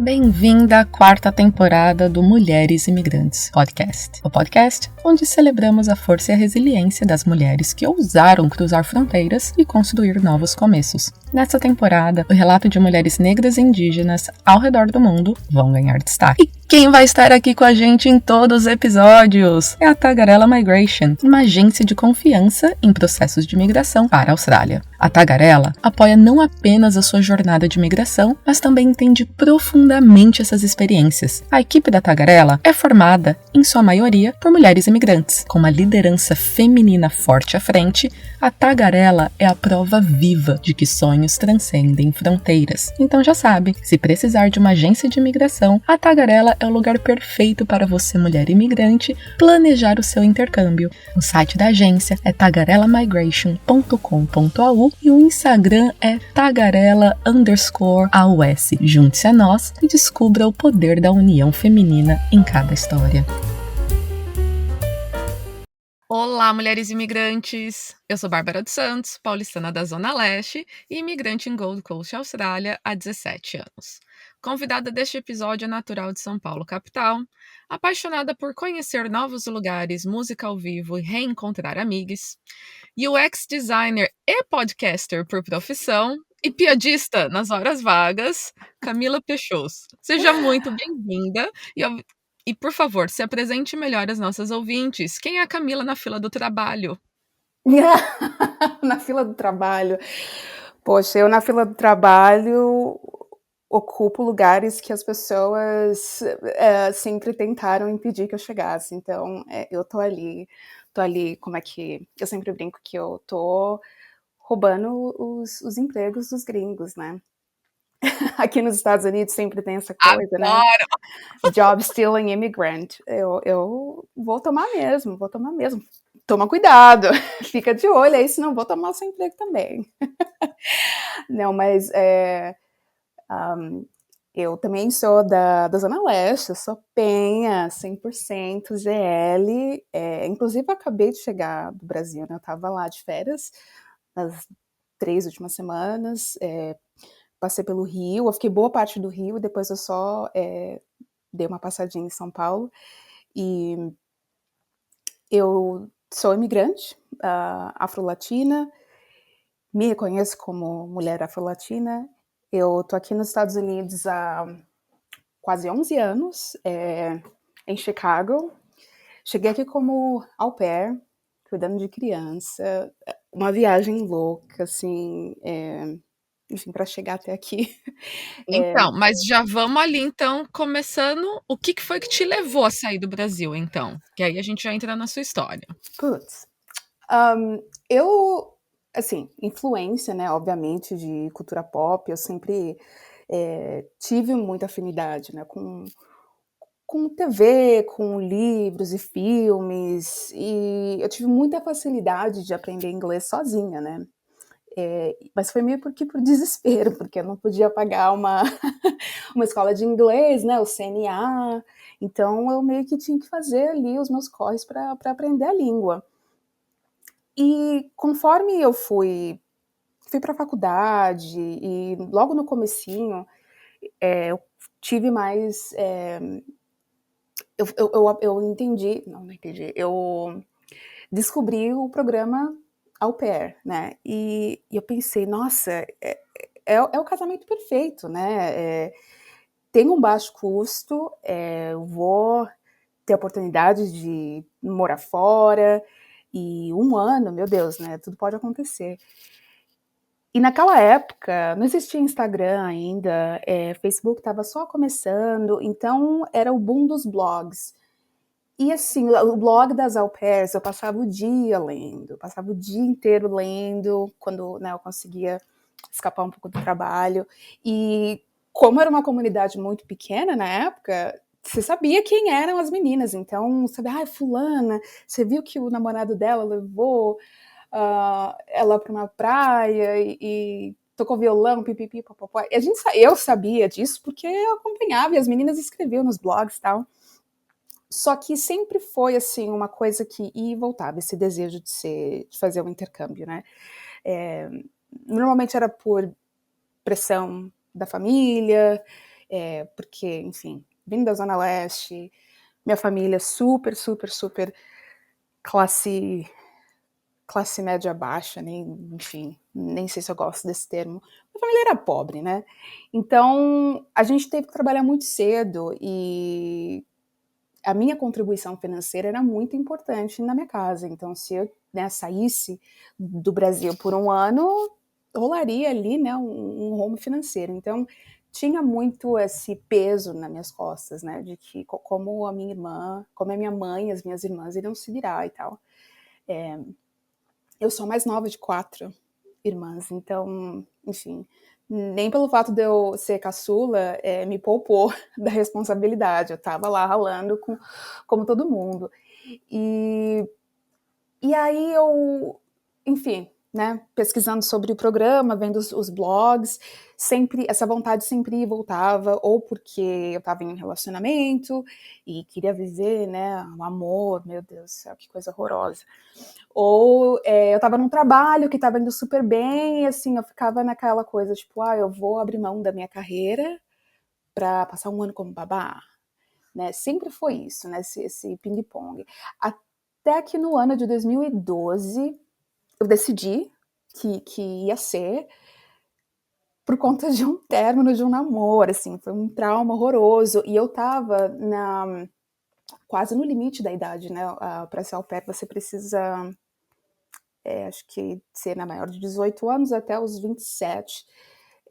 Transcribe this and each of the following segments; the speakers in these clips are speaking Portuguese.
Bem-vinda à quarta temporada do Mulheres Imigrantes Podcast. O podcast onde celebramos a força e a resiliência das mulheres que ousaram cruzar fronteiras e construir novos começos. Nesta temporada, o relato de mulheres negras e indígenas ao redor do mundo vão ganhar destaque. E quem vai estar aqui com a gente em todos os episódios é a Tagarela Migration, uma agência de confiança em processos de migração para a Austrália. A Tagarela apoia não apenas a sua jornada de migração, mas também entende profundamente essas experiências. A equipe da Tagarela é formada, em sua maioria, por mulheres imigrantes. Com uma liderança feminina forte à frente, a Tagarela é a prova viva de que sonhos transcendem fronteiras. Então já sabe, se precisar de uma agência de imigração, a Tagarela é o lugar perfeito para você, mulher imigrante, planejar o seu intercâmbio. O site da agência é tagarelamigration.com.au e o Instagram é tagarela_AUS. Junte-se a nós e descubra o poder da união feminina em cada história. Olá, mulheres imigrantes! Eu sou Bárbara dos Santos, paulistana da Zona Leste e imigrante em Gold Coast, Austrália, há 17 anos. Convidada deste episódio natural de São Paulo, capital, apaixonada por conhecer novos lugares, música ao vivo e reencontrar amigos, UX designer e podcaster por profissão e piadista nas horas vagas, Camila Peixoto. Seja muito bem-vinda e, por favor, se apresente melhor às nossas ouvintes. Quem é a Camila na fila do trabalho? Na fila do trabalho. Poxa, eu na fila do trabalho ocupo lugares que as pessoas sempre tentaram impedir que eu chegasse. Então, eu tô ali, como é que... Eu sempre brinco que eu tô roubando os empregos dos gringos, né? Aqui nos Estados Unidos sempre tem essa coisa, Adoro! né? Job stealing immigrant. Eu vou tomar mesmo. Toma cuidado, fica de olho aí, senão vou tomar o seu emprego também. Não, mas eu também sou da Zona Leste, eu sou penha, 100% GL. Inclusive, eu acabei de chegar do Brasil, né? Eu estava lá de férias nas 3 últimas semanas, passei pelo Rio, eu fiquei boa parte do Rio, depois eu só dei uma passadinha em São Paulo. E eu sou imigrante, afro-latina, me reconheço como mulher afro-latina. Eu tô aqui nos Estados Unidos há quase 11 anos, em Chicago. Cheguei aqui como au pair, cuidando de criança. Uma viagem louca, assim, enfim, para chegar até aqui. Então, mas já vamos ali, então, começando. O que foi que te levou a sair do Brasil, então? Que aí a gente já entra na sua história. Putz. Eu, assim, influência, né, obviamente, de cultura pop, eu sempre tive muita afinidade, né, com TV, com livros e filmes, e eu tive muita facilidade de aprender inglês sozinha, né? Mas foi meio por desespero, porque eu não podia pagar uma escola de inglês, né, o CNA, então eu meio que tinha que fazer ali os meus corres para aprender a língua. E conforme eu fui para a faculdade, e logo no comecinho, eu tive mais... Eu entendi, não entendi, eu descobri o programa Au Pair, né? E eu pensei, nossa, é o casamento perfeito, né? Tem um baixo custo, eu vou ter a oportunidade de morar fora, e 1 ano, meu Deus, né? Tudo pode acontecer. E naquela época não existia Instagram ainda, Facebook estava só começando, então era o boom dos blogs. E assim, o blog das au pairs, eu passava o dia lendo, passava o dia inteiro lendo, quando, né, eu conseguia escapar um pouco do trabalho. E como era uma comunidade muito pequena na época, você sabia quem eram as meninas, então, sabia, fulana, você viu que o namorado dela levou ela para uma praia e tocou violão, pipipi, papapá. Eu sabia disso porque eu acompanhava e as meninas escreviam nos blogs e tal. Só que sempre foi, assim, uma coisa que ia e voltava, esse desejo de fazer um intercâmbio, né? Normalmente era por pressão da família, porque, enfim, vindo da Zona Leste, minha família super, super, super classe média baixa, enfim, nem sei se eu gosto desse termo. Minha família era pobre, né? Então, a gente teve que trabalhar muito cedo e a minha contribuição financeira era muito importante na minha casa. Então, se eu, né, saísse do Brasil por um ano, rolaria ali, né, um rombo financeiro. Então, tinha muito esse peso nas minhas costas, né, de que como a minha mãe, as minhas irmãs iriam se virar e tal. Eu sou a mais nova de 4 irmãs, então, enfim, nem pelo fato de eu ser caçula me poupou da responsabilidade. Eu estava lá ralando como todo mundo. E aí eu, enfim, né, pesquisando sobre o programa, vendo os blogs, sempre essa vontade sempre voltava, ou porque eu estava em um relacionamento e queria viver, né, o amor, meu Deus do céu, que coisa horrorosa. Ou eu estava num trabalho que estava indo super bem, e assim, eu ficava naquela coisa, tipo, eu vou abrir mão da minha carreira para passar um ano como babá, né? Sempre foi isso, né? Esse ping-pong. Até que no ano de 2012, eu decidi que ia ser por conta de um término de um namoro, assim, foi um trauma horroroso, e eu tava quase no limite da idade, né? Para ser au pair, você precisa acho que ser na maior de 18 anos até os 27.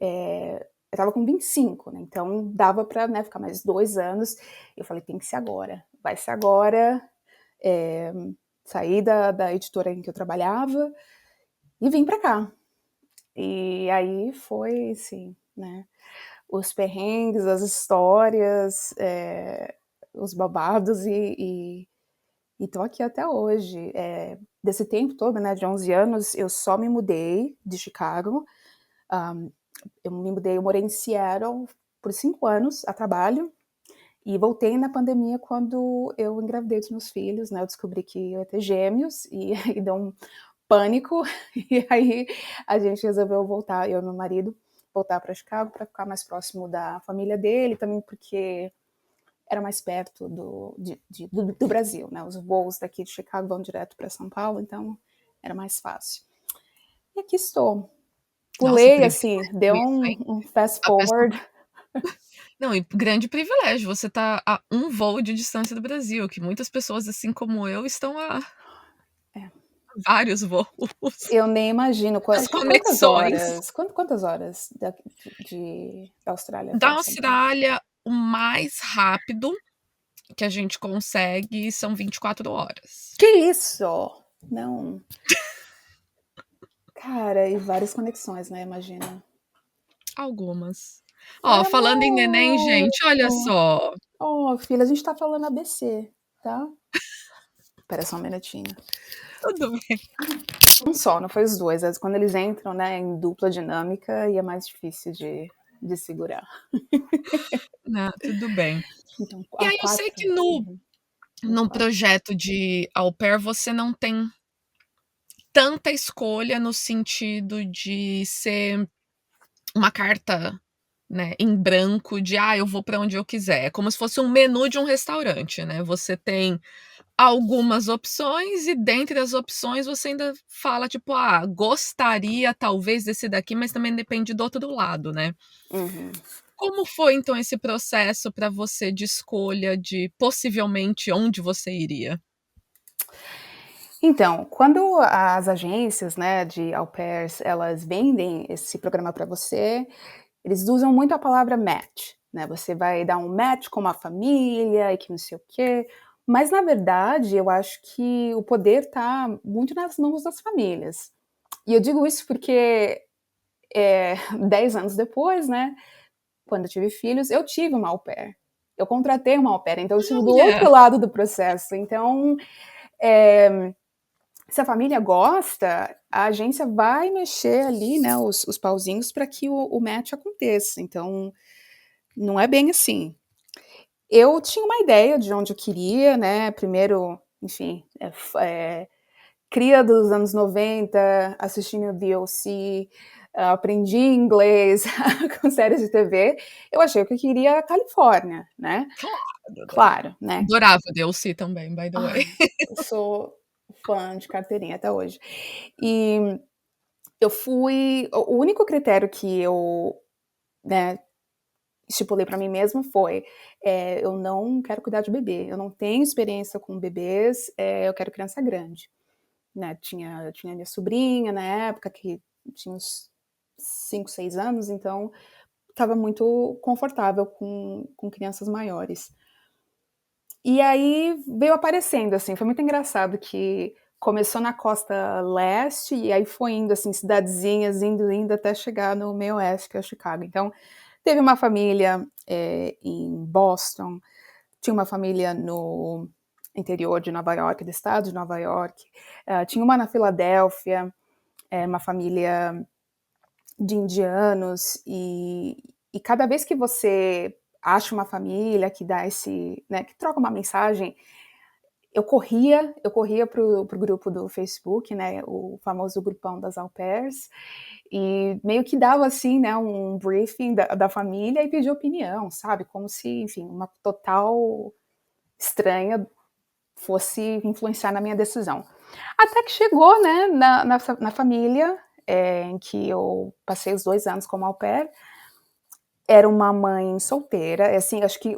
Eu estava com 25, né? Então dava para, né, ficar mais 2 anos. Eu falei, tem que ser agora, vai ser agora. Saí da editora em que eu trabalhava e vim para cá. E aí foi, assim, né? Os perrengues, as histórias, os babados e tô aqui até hoje. Desse tempo todo, né, de 11 anos, eu só me mudei de Chicago. Eu morei em Seattle por 5 anos a trabalho e voltei na pandemia quando eu engravidei dos meus filhos, né? Eu descobri que eu ia ter gêmeos e aí deu um pânico e aí a gente resolveu voltar, eu e meu marido, voltar para Chicago para ficar mais próximo da família dele, também porque era mais perto do Brasil, né? Os voos daqui de Chicago vão direto para São Paulo, então era mais fácil. E aqui estou. Nossa, Pulei, privilégio assim, deu isso, hein? um fast A pessoa forward. Não, e grande privilégio, você tá a um voo de distância do Brasil, que muitas pessoas, assim como eu, estão a É. vários voos. Eu nem imagino As quantas conexões. horas, quantas horas da Austrália Da até São Paulo? Austrália, o mais rápido que a gente consegue são 24 horas. Que isso? Não. Cara, e várias conexões, né? Imagina. Algumas. Ai, Ó, falando em neném, amor! gente, olha só. Oh, filha, a gente tá falando ABC, tá? Espera só um minutinho. Tudo bem. Um só, não foi os dois. Quando eles entram, né, em dupla dinâmica, e é mais difícil de segurar. Né, tudo bem. Então, E a aí eu sei que 4. Uhum, no 24. projeto de au pair você não tem tanta escolha no sentido de ser uma carta, né, em branco de eu vou para onde eu quiser. É como se fosse um menu de um restaurante, né? Você tem algumas opções e dentre as opções você ainda fala tipo, gostaria talvez desse daqui, mas também depende do outro lado, né? Uhum. Como foi então esse processo para você de escolha de possivelmente onde você iria? Então, quando as agências, né, de au pairs, elas vendem esse programa para você, eles usam muito a palavra match, né? Você vai dar um match com uma família e que não sei o quê. Mas, na verdade, eu acho que o poder está muito nas mãos das famílias. E eu digo isso porque 10 anos depois, né, quando eu tive filhos, eu tive uma au pair. Eu contratei uma au pair, então eu estive do Olha, outro lado do processo. Então, se a família gosta, a agência vai mexer ali, né, os pauzinhos para que o match aconteça. Então, não é bem assim. Eu tinha uma ideia de onde eu queria, né? Primeiro, enfim, cria dos anos 90, assistindo o DLC, aprendi inglês com séries de TV, eu achei que eu queria a Califórnia, né? Claro, né? Adorava DLC também, by the way. Ai, eu sou fã de carteirinha até hoje. E eu fui. O único critério que eu, né, estipulei para mim mesma foi: eu não quero cuidar de bebê, eu não tenho experiência com bebês, eu quero criança grande. Né? Tinha minha sobrinha na época, que tinha uns 5, 6 anos, então estava muito confortável com crianças maiores. E aí veio aparecendo, assim, foi muito engraçado que começou na costa leste e aí foi indo, assim, cidadezinhas, indo até chegar no meio oeste, que é Chicago. Então, teve uma família em Boston, tinha uma família no interior de Nova York, do estado de Nova York, tinha uma na Filadélfia, uma família de indianos, e cada vez que você acha uma família que dá esse, né, que troca uma mensagem, eu corria pro grupo do Facebook, né, o famoso grupão das au pairs, e meio que dava assim, né, um briefing da família e pedia opinião, sabe, como se, enfim, uma total estranha fosse influenciar na minha decisão. Até que chegou, né, na família em que eu passei os 2 anos como au pair. Era uma mãe solteira, assim, acho que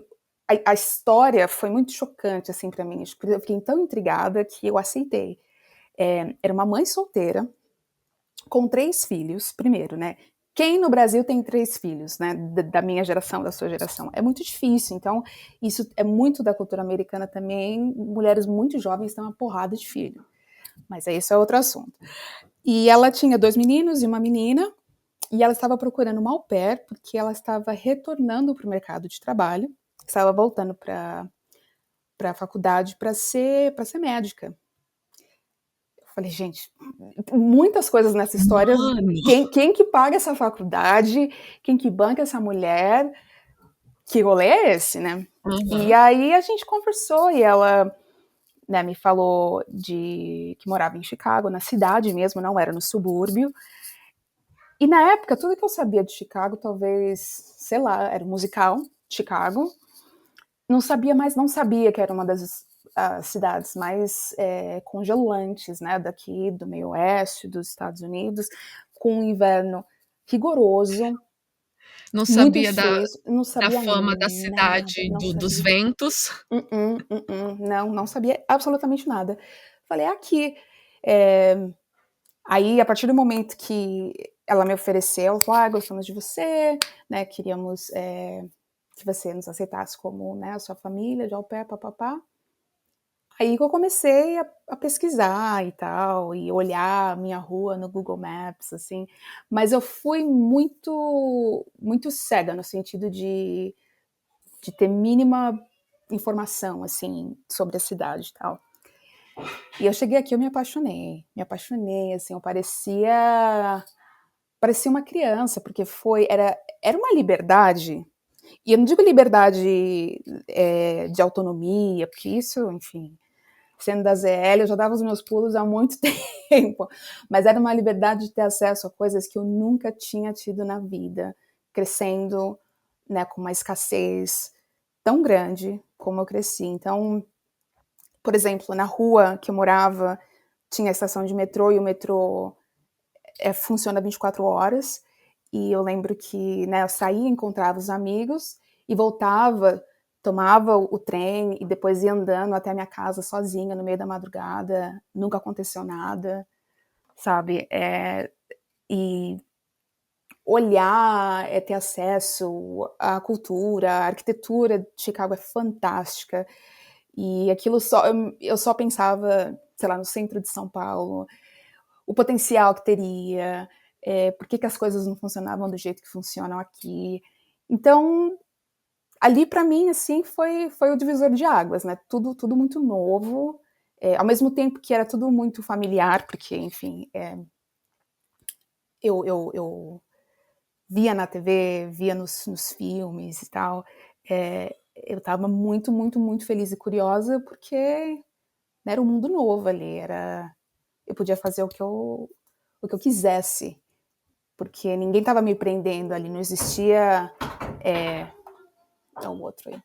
a história foi muito chocante, assim, para mim. Eu fiquei tão intrigada que eu aceitei. Era uma mãe solteira com 3 filhos, primeiro, né? Quem no Brasil tem 3 filhos, né? Da minha geração, da sua geração? É muito difícil. Então, isso é muito da cultura americana também. Mulheres muito jovens têm uma porrada de filho. Mas isso é outro assunto. E ela tinha 2 meninos e uma menina, e ela estava procurando uma au pair porque ela estava retornando para o mercado de trabalho, estava voltando para a faculdade para ser médica. Eu falei, gente, muitas coisas nessa história. Quem que paga essa faculdade? Quem que banca essa mulher? Que rolê é esse, né? Uhum. E aí a gente conversou e ela, né, me falou que morava em Chicago, na cidade mesmo, não era no subúrbio. E na época, tudo que eu sabia de Chicago, talvez, sei lá, era o musical Chicago. Não sabia que era uma das cidades mais congelantes, né, daqui do meio oeste dos Estados Unidos, com um inverno rigoroso, Não muito sabia frio, não da sabia fama da nada, cidade não dos sabia. ventos. Não sabia absolutamente nada. Falei, aqui. Aí, a partir do momento que ela me ofereceu, ela falou, gostamos de você, né, queríamos que você nos aceitasse como, né, a sua família de au pair, papapá. Aí que eu comecei a pesquisar e tal, e olhar a minha rua no Google Maps, assim, mas eu fui muito, muito cega no sentido de ter mínima informação, assim, sobre a cidade e tal. E eu cheguei aqui, eu me apaixonei, assim, eu parecia uma criança, porque era uma liberdade, e eu não digo liberdade de autonomia, porque isso, enfim, sendo da ZL, eu já dava os meus pulos há muito tempo, mas era uma liberdade de ter acesso a coisas que eu nunca tinha tido na vida, crescendo, né, com uma escassez tão grande como eu cresci. Então, por exemplo, na rua que eu morava, tinha a estação de metrô, e o metrô funciona 24 horas, e eu lembro que, né, eu saía, encontrava os amigos, e voltava, tomava o trem, e depois ia andando até a minha casa sozinha, no meio da madrugada, nunca aconteceu nada, sabe? E olhar, ter acesso à cultura, a arquitetura de Chicago é fantástica, e aquilo eu só pensava, sei lá, no centro de São Paulo, o potencial que teria, por que as coisas não funcionavam do jeito que funcionam aqui. Então, ali para mim, assim, foi o divisor de águas, né? Tudo muito novo, ao mesmo tempo que era tudo muito familiar, porque, enfim, eu via na TV, via nos filmes e tal. Eu estava muito, muito, muito feliz e curiosa, porque, né, era um mundo novo ali, eu podia fazer o que eu quisesse, porque ninguém estava me prendendo ali, não existia... o outro aí.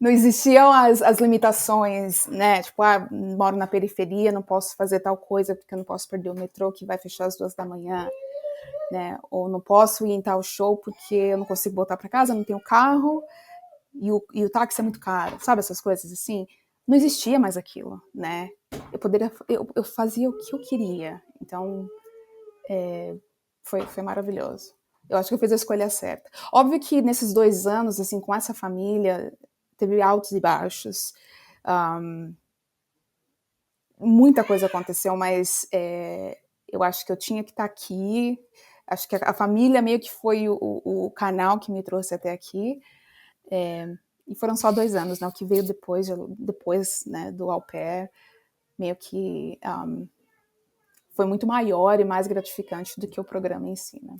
Não existiam as limitações, né? Tipo, moro na periferia, não posso fazer tal coisa porque eu não posso perder o metrô que vai fechar às 2 da manhã, né? Ou não posso ir em tal show porque eu não consigo voltar para casa, não tenho carro e o táxi é muito caro, sabe? Essas coisas assim. Não existia mais aquilo, né? Eu fazia o que eu queria. Então, foi maravilhoso. Eu acho que eu fiz a escolha certa. Óbvio que nesses 2 anos, assim, com essa família, teve altos e baixos. Muita coisa aconteceu, mas eu acho que eu tinha que estar aqui. Acho que a família meio que foi o canal que me trouxe até aqui. E foram só 2 anos, né? O que veio depois né, do au pair, meio que foi muito maior e mais gratificante do que o programa em si, né?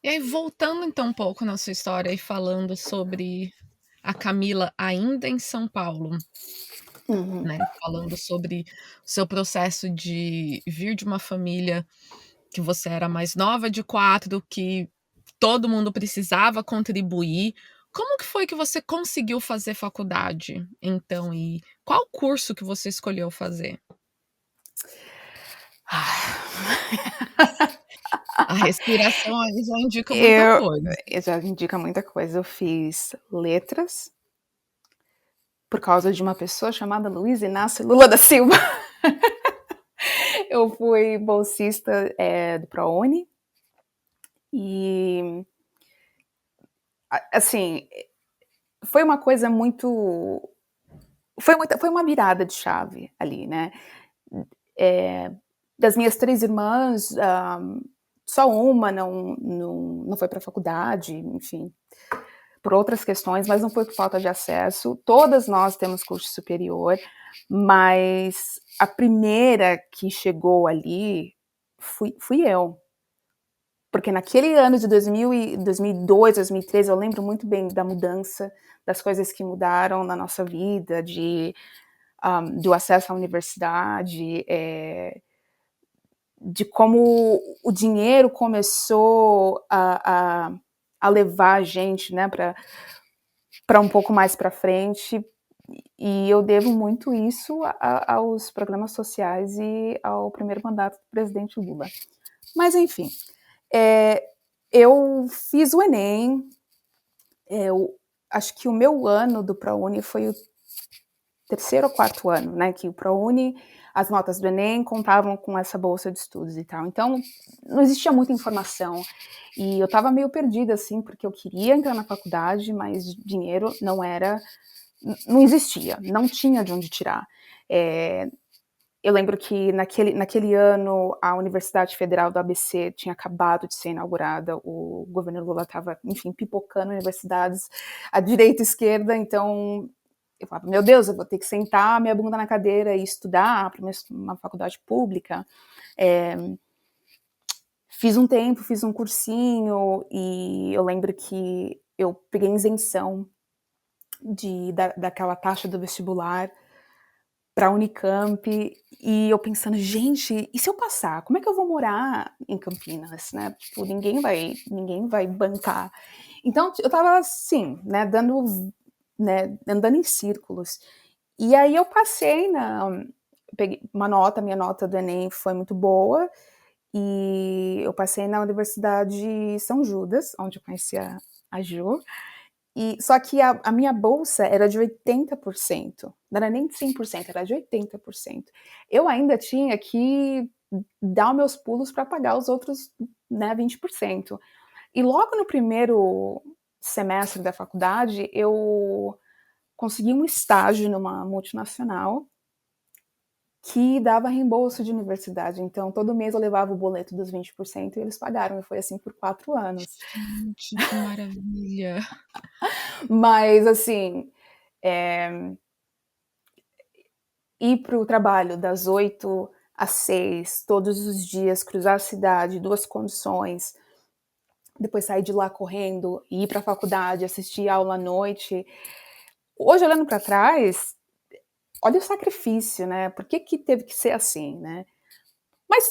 E aí, voltando então um pouco na sua história e falando sobre a Camila ainda em São Paulo, né? Falando sobre o seu processo de vir de uma família que você era mais nova de 4, que todo mundo precisava contribuir. Como que foi que você conseguiu fazer faculdade, então? E qual curso que você escolheu fazer? A respiração aí já indica muita coisa. Já indica muita coisa. Eu fiz letras por causa de uma pessoa chamada Luiz Inácio Lula da Silva. Eu fui bolsista do ProUni e, assim, foi uma coisa muito... Foi uma virada de chave ali, né? Das minhas 3 irmãs, só uma não foi para a faculdade, enfim, por outras questões, mas não foi por falta de acesso. Todas nós temos curso superior, mas a primeira que chegou ali fui eu. Porque naquele ano de 2002, 2013, eu lembro muito bem da mudança, das coisas que mudaram na nossa vida, do acesso à universidade, de como o dinheiro começou a levar a gente, né, para um pouco mais para frente, e eu devo muito isso aos programas sociais e ao primeiro mandato do presidente Lula. Mas, enfim, eu fiz o Enem, acho que o meu ano do ProUni foi o 3º ou 4º ano, né, que o ProUni, as notas do Enem contavam com essa bolsa de estudos e tal. Então, não existia muita informação. E eu estava meio perdida, assim, porque eu queria entrar na faculdade, mas dinheiro não existia, não tinha de onde tirar. Eu lembro que naquele ano a Universidade Federal do ABC tinha acabado de ser inaugurada, o governo Lula estava, enfim, pipocando universidades à direita e à esquerda, então eu falava, meu Deus, eu vou ter que sentar minha bunda na cadeira e estudar para uma faculdade pública. Fiz um tempo, fiz um cursinho, e eu lembro que eu peguei isenção daquela taxa do vestibular para a Unicamp, e eu pensando, gente, e se eu passar? Como é que eu vou morar em Campinas, né? Tipo, ninguém vai bancar. Então, eu tava assim, né, andando em círculos. E aí eu passei peguei minha nota do Enem foi muito boa, e eu passei na Universidade São Judas, onde eu conheci a Ju, só que a minha bolsa era de 80%, não era nem de 100%, era de 80%. Eu ainda tinha que dar os meus pulos para pagar os outros, né, 20%. E logo no primeiro semestre da faculdade, eu consegui um estágio numa multinacional que dava reembolso de universidade. Então, todo mês eu levava o boleto dos 20% e eles pagaram. E foi assim por 4 anos. Gente, que maravilha! Mas, assim, ir para o trabalho das 8 às 6, todos os dias, cruzar a cidade, 2 condições, depois sair de lá correndo, ir para a faculdade, assistir aula à noite. Hoje, olhando para trás, olha o sacrifício, né? Por que teve que ser assim, né? Mas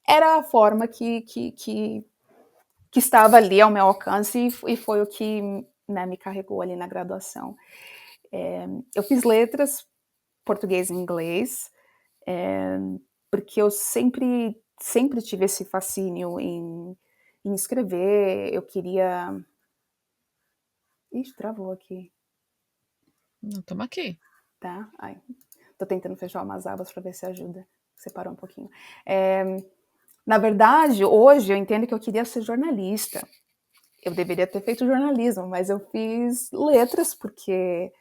era a forma que estava ali ao meu alcance e foi o que, né, me carregou ali na graduação. Eu fiz letras, português e inglês, porque eu sempre tive esse fascínio em escrever. Eu queria... Ixi, travou aqui, Não, estamos aqui. tá? Ai, tô tentando fechar umas abas para ver se ajuda. Separar um pouquinho. Na verdade, hoje eu entendo que eu queria ser jornalista. Eu deveria ter feito jornalismo, mas eu fiz letras porque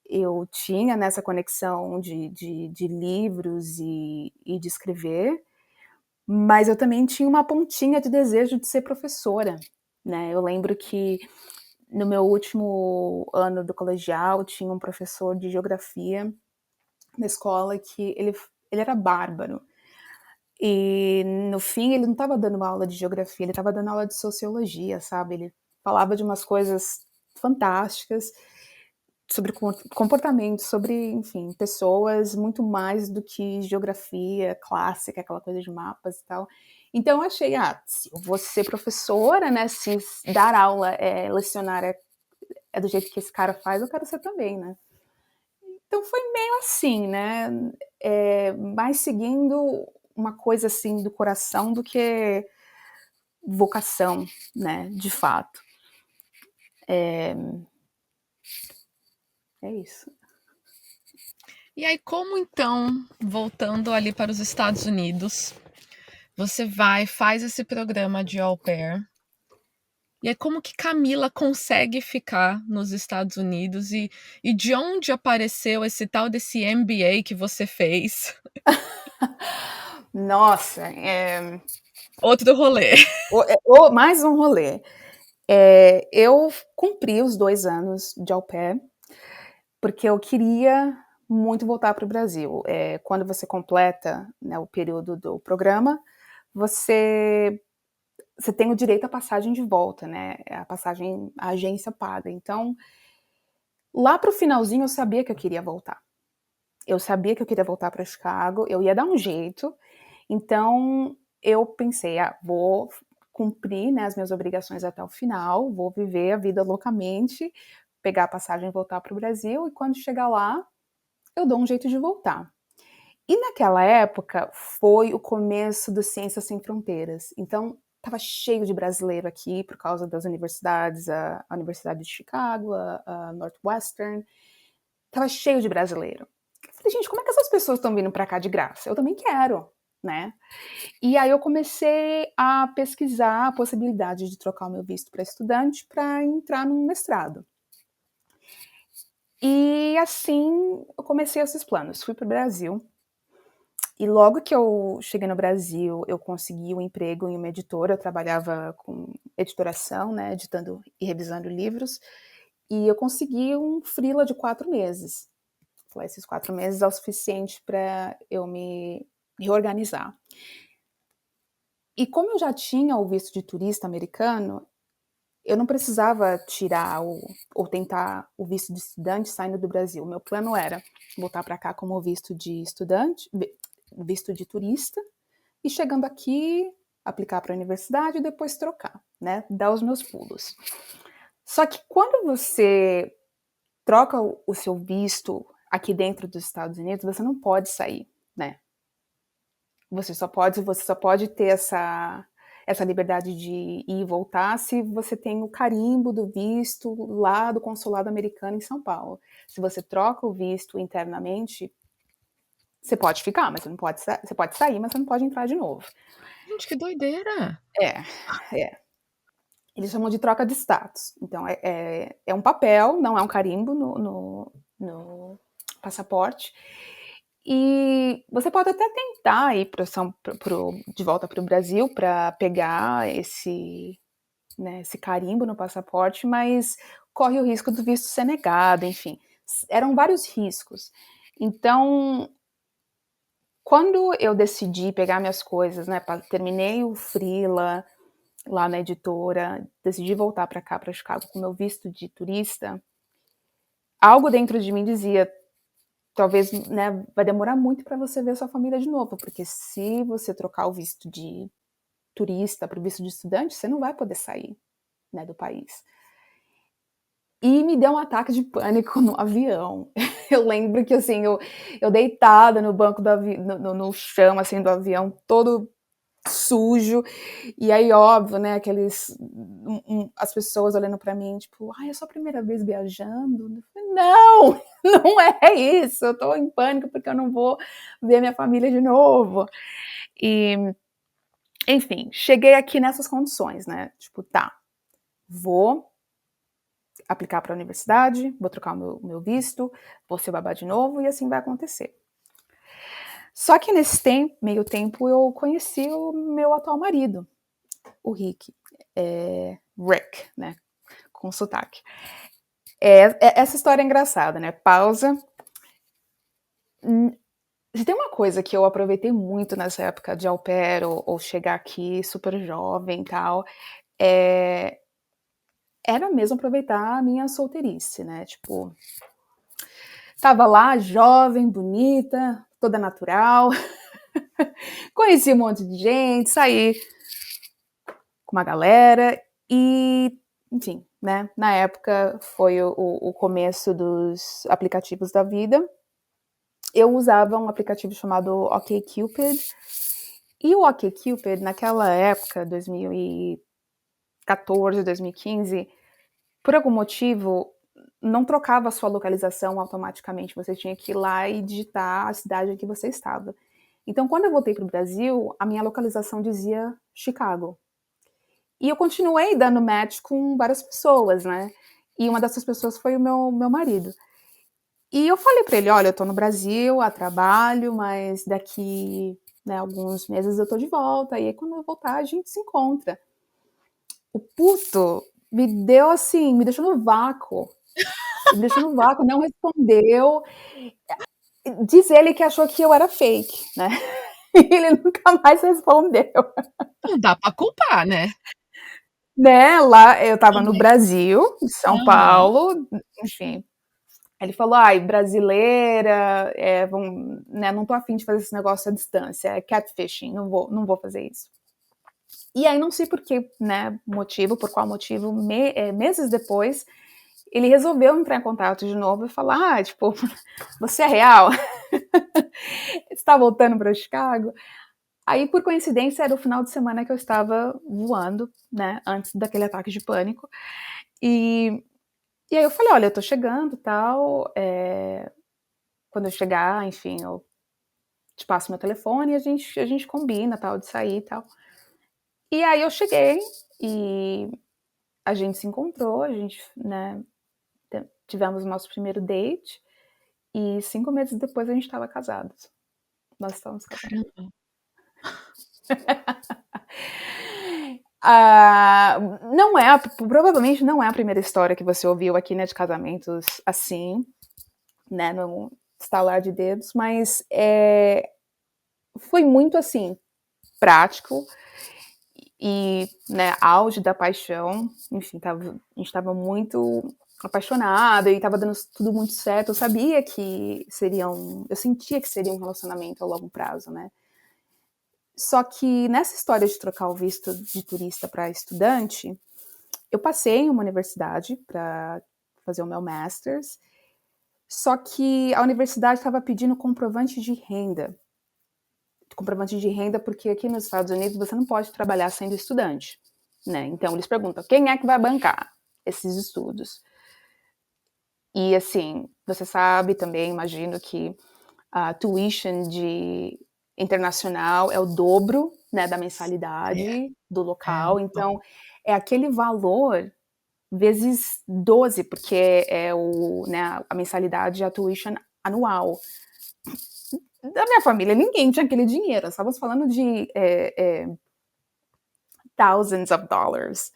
eu tinha nessa conexão de livros e de escrever, mas eu também tinha uma pontinha de desejo de ser professora, né? Eu lembro que no meu último ano do colegial tinha um professor de geografia na escola que ele era bárbaro. E no fim ele não estava dando uma aula de geografia, ele estava dando aula de sociologia, sabe? Ele falava de umas coisas fantásticas sobre comportamento, sobre, enfim, pessoas, muito mais do que geografia clássica, aquela coisa de mapas e tal. Então eu achei, se eu vou ser professora, né, se dar aula, lecionar é do jeito que esse cara faz, eu quero ser também, né? Então foi meio assim, né? Mais seguindo uma coisa assim do coração do que vocação, né? De fato. É isso. E aí, como então, voltando ali para os Estados Unidos, você vai, faz esse programa de au pair, e aí como que Camila consegue ficar nos Estados Unidos e de onde apareceu esse tal desse MBA que você fez? Nossa, Outro rolê. mais um rolê. Eu cumpri os 2 anos de au pair, porque eu queria muito voltar para o Brasil. Quando você completa, né, o período do programa, você tem o direito à passagem de volta, né? A passagem, a agência paga. Então, lá para o finalzinho, eu sabia que eu queria voltar. Eu sabia que eu queria voltar para Chicago, eu ia dar um jeito. Então, eu pensei, vou cumprir, né, as minhas obrigações até o final, vou viver a vida loucamente, pegar a passagem e voltar para o Brasil, e quando chegar lá, eu dou um jeito de voltar. E naquela época foi o começo do Ciências Sem Fronteiras. Então, estava cheio de brasileiro aqui por causa das universidades, a Universidade de Chicago, a Northwestern. Estava cheio de brasileiro. Eu falei, gente, como é que essas pessoas estão vindo para cá de graça? Eu também quero, né? E aí eu comecei a pesquisar a possibilidade de trocar o meu visto para estudante para entrar num mestrado. E assim eu comecei esses planos. Fui para o Brasil. E logo que eu cheguei no Brasil, eu consegui um emprego em uma editora. Eu trabalhava com editoração, né, editando e revisando livros. E eu consegui um freela de 4 meses. Esses 4 meses é o suficiente para eu me reorganizar. E como eu já tinha o visto de turista americano, eu não precisava tirar ou tentar o visto de estudante saindo do Brasil. O meu plano era voltar para cá como visto de estudante, visto de turista, e chegando aqui, aplicar para a universidade e depois trocar, né? Dar os meus pulos. Só que quando você troca o seu visto aqui dentro dos Estados Unidos, você não pode sair, né? Você só pode ter essa liberdade de ir e voltar se você tem o carimbo do visto lá do consulado americano em São Paulo. Se você troca o visto internamente, você pode ficar, mas você pode sair, mas você não pode entrar de novo. Gente, que doideira! É. Eles chamam de troca de status. Então, é um papel, não é um carimbo no passaporte. E você pode até tentar ir de volta para o Brasil para pegar esse carimbo no passaporte, mas corre o risco do visto ser negado, enfim. Eram vários riscos. Então, quando eu decidi pegar minhas coisas, né, terminei o freela lá na editora, decidi voltar para cá, para Chicago, com meu visto de turista, algo dentro de mim dizia, talvez, né, vai demorar muito para você ver sua família de novo, porque se você trocar o visto de turista para o visto de estudante, você não vai poder sair, né, do país. E me deu um ataque de pânico no avião. Eu lembro que, assim, eu deitada no banco do avião, no chão, assim, do avião, todo sujo. E aí, óbvio, né, as pessoas olhando para mim, tipo, ai, é sua primeira vez viajando? Eu falei, não, não é isso. Eu tô em pânico porque eu não vou ver minha família de novo. E, enfim, cheguei aqui nessas condições, né? Tipo, tá, vou aplicar para a universidade, vou trocar o meu visto, vou ser babá de novo e assim vai acontecer. Só que nesse meio tempo eu conheci o meu atual marido, o Rick, Rick, né, com sotaque. Essa história é engraçada, né? Pausa. Se tem uma coisa que eu aproveitei muito nessa época de au pair ou chegar aqui super jovem e tal, era mesmo aproveitar a minha solteirice, né? Tipo, tava lá, jovem, bonita, toda natural. Conheci um monte de gente, saí com uma galera e, enfim, né? Na época foi o começo dos aplicativos da vida. Eu usava um aplicativo chamado OkCupid. E o OkCupid, naquela época, 2014, 2015, por algum motivo, não trocava a sua localização automaticamente. Você tinha que ir lá e digitar a cidade em que você estava. Então, quando eu voltei para o Brasil, a minha localização dizia Chicago. E eu continuei dando match com várias pessoas, né? E uma dessas pessoas foi o meu marido. E eu falei para ele, olha, eu tô no Brasil, a trabalho, mas daqui, né, alguns meses eu tô de volta. E aí, quando eu voltar, a gente se encontra. O puto me deu assim, me deixou no vácuo. Me deixou no vácuo, não respondeu. Diz ele que achou que eu era fake, né? E ele nunca mais respondeu. Não dá pra culpar, né? Né? Lá eu tava no Também. Brasil, em São Aham. Paulo, enfim. Ele falou, ai, brasileira, né, não tô afim de fazer esse negócio à distância, é catfishing, não vou fazer isso. E aí, não sei por que, né, por qual motivo, meses depois, ele resolveu entrar em contato de novo e falar, tipo, você é real? Você tá voltando para Chicago? Aí, por coincidência, era o final de semana que eu estava voando, né, antes daquele ataque de pânico. E aí eu falei, olha, eu tô chegando, tal, quando eu chegar, enfim, eu te passo meu telefone e a gente combina, tal, de sair e tal. E aí eu cheguei e a gente se encontrou, a gente, né, tivemos o nosso primeiro date e 5 meses depois a gente estava casados. Nós estávamos casados. Caramba. Não é, provavelmente não é a primeira história que você ouviu aqui, né, de casamentos assim, né, no estalar de dedos, mas foi muito assim, prático e, né, auge da paixão, enfim, a gente estava muito apaixonada e estava dando tudo muito certo. Eu sabia que eu sentia que seria um relacionamento a longo prazo, né? Só que nessa história de trocar o visto de turista para estudante, eu passei em uma universidade para fazer o meu master's, só que a universidade estava pedindo comprovante de renda. Comprovante de renda porque aqui nos Estados Unidos você não pode trabalhar sendo estudante, né? Então eles perguntam, quem é que vai bancar esses estudos? E assim, você sabe também, imagino que a tuition de internacional é o dobro, né, da mensalidade do local, então é aquele valor vezes 12, porque né, a mensalidade, a tuition anual. Da minha família, ninguém tinha aquele dinheiro, estávamos falando de thousands of dollars,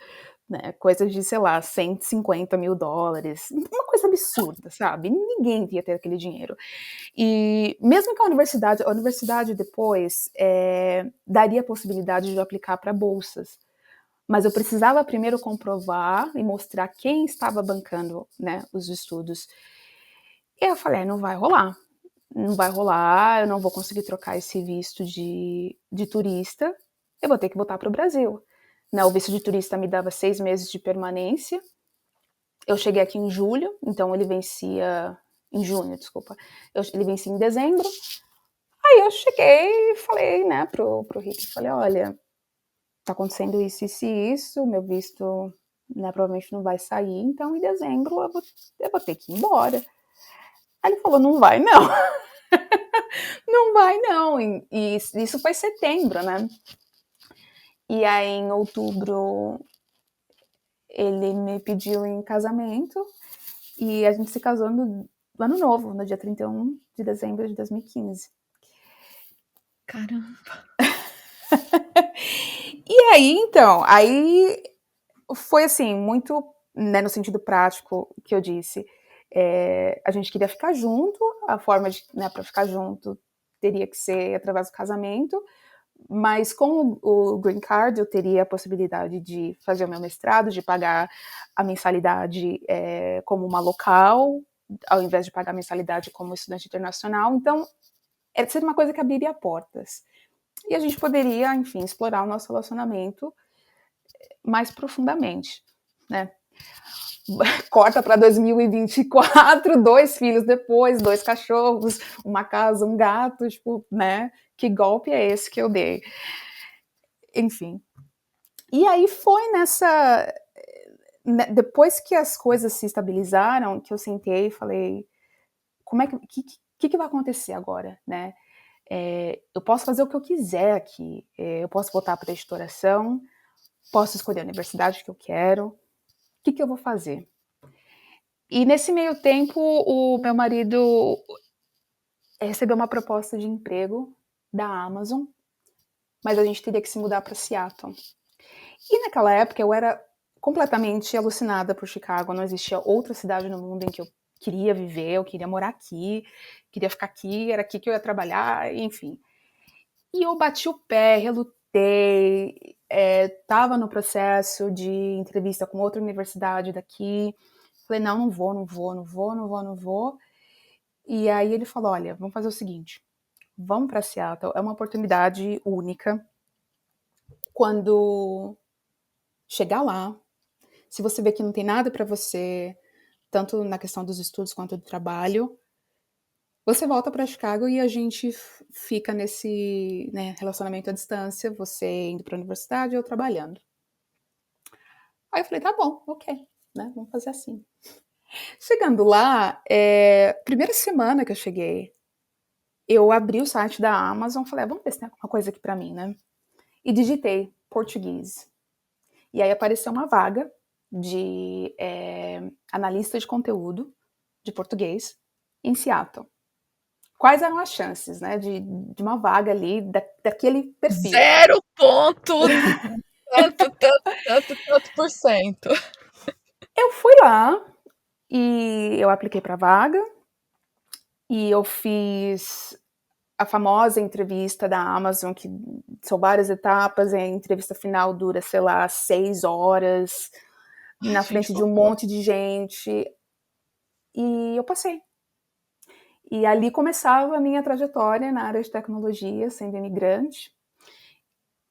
né? Coisa de, sei lá, 150 mil dólares. Uma coisa absurda, sabe? Ninguém ia ter aquele dinheiro. E mesmo que a universidade depois daria a possibilidade de aplicar para bolsas. Mas eu precisava primeiro comprovar e mostrar quem estava bancando, né, os estudos. E eu falei, não vai rolar. não vai rolar, eu não vou conseguir trocar esse visto de turista, eu vou ter que voltar para o Brasil. Né, o visto de turista me dava 6 meses de permanência. Eu cheguei aqui em julho, então ele vencia em junho, desculpa. Ele vencia em dezembro. Aí eu cheguei e falei, né, pro Rick, falei, olha, tá acontecendo isso, isso e isso, meu visto, né, provavelmente não vai sair, então em dezembro eu vou ter que ir embora. Aí ele falou, não vai não. Não vai não. E isso foi setembro, né? E aí em outubro ele me pediu em casamento e a gente se casou no ano novo, no dia 31 de dezembro de 2015. Caramba. E aí, então, aí foi assim, muito, né, no sentido prático que eu disse. A gente queria ficar junto, a forma de, né, para ficar junto teria que ser através do casamento, mas com o Green Card eu teria a possibilidade de fazer o meu mestrado, de pagar a mensalidade como uma local, ao invés de pagar a mensalidade como estudante internacional. Então, seria uma coisa que abriria portas. E a gente poderia, enfim, explorar o nosso relacionamento mais profundamente, né? Corta para 2024, 2 filhos depois, 2 cachorros, uma casa, um gato, tipo, né? Que golpe é esse que eu dei? Enfim. E aí foi nessa... Depois que as coisas se estabilizaram, que eu sentei e falei, como é que vai acontecer agora, né? Eu posso fazer o que eu quiser aqui, eu posso voltar para a editoração, posso escolher a universidade que eu quero, o que eu vou fazer? E nesse meio tempo, o meu marido recebeu uma proposta de emprego da Amazon, mas a gente teria que se mudar para Seattle. E naquela época eu era completamente alucinada por Chicago, não existia outra cidade no mundo em que eu queria viver, eu queria morar aqui, queria ficar aqui, era aqui que eu ia trabalhar, enfim. E eu bati o pé, relutei, estava no processo de entrevista com outra universidade daqui. Falei, não vou. E aí ele falou, olha, vamos fazer o seguinte, vamos para Seattle, é uma oportunidade única. Quando chegar lá, se você vê que não tem nada para você, tanto na questão dos estudos quanto do trabalho, você volta para Chicago e a gente fica nesse, né, relacionamento à distância, você indo para a universidade e eu trabalhando. Aí eu falei, tá bom, ok, né, vamos fazer assim. Chegando lá, primeira semana que eu cheguei, eu abri o site da Amazon, falei, vamos ver se tem alguma coisa aqui para mim, né? E digitei português. E aí apareceu uma vaga de analista de conteúdo de português em Seattle. Quais eram as chances, né, de uma vaga ali, daquele perfil? 0 ponto, tanto por cento. Eu fui lá e eu apliquei para a vaga e eu fiz a famosa entrevista da Amazon, que são várias etapas, a entrevista final dura, sei lá, 6 horas, na frente de um monte de gente, e eu passei. E ali começava a minha trajetória na área de tecnologia, sendo imigrante.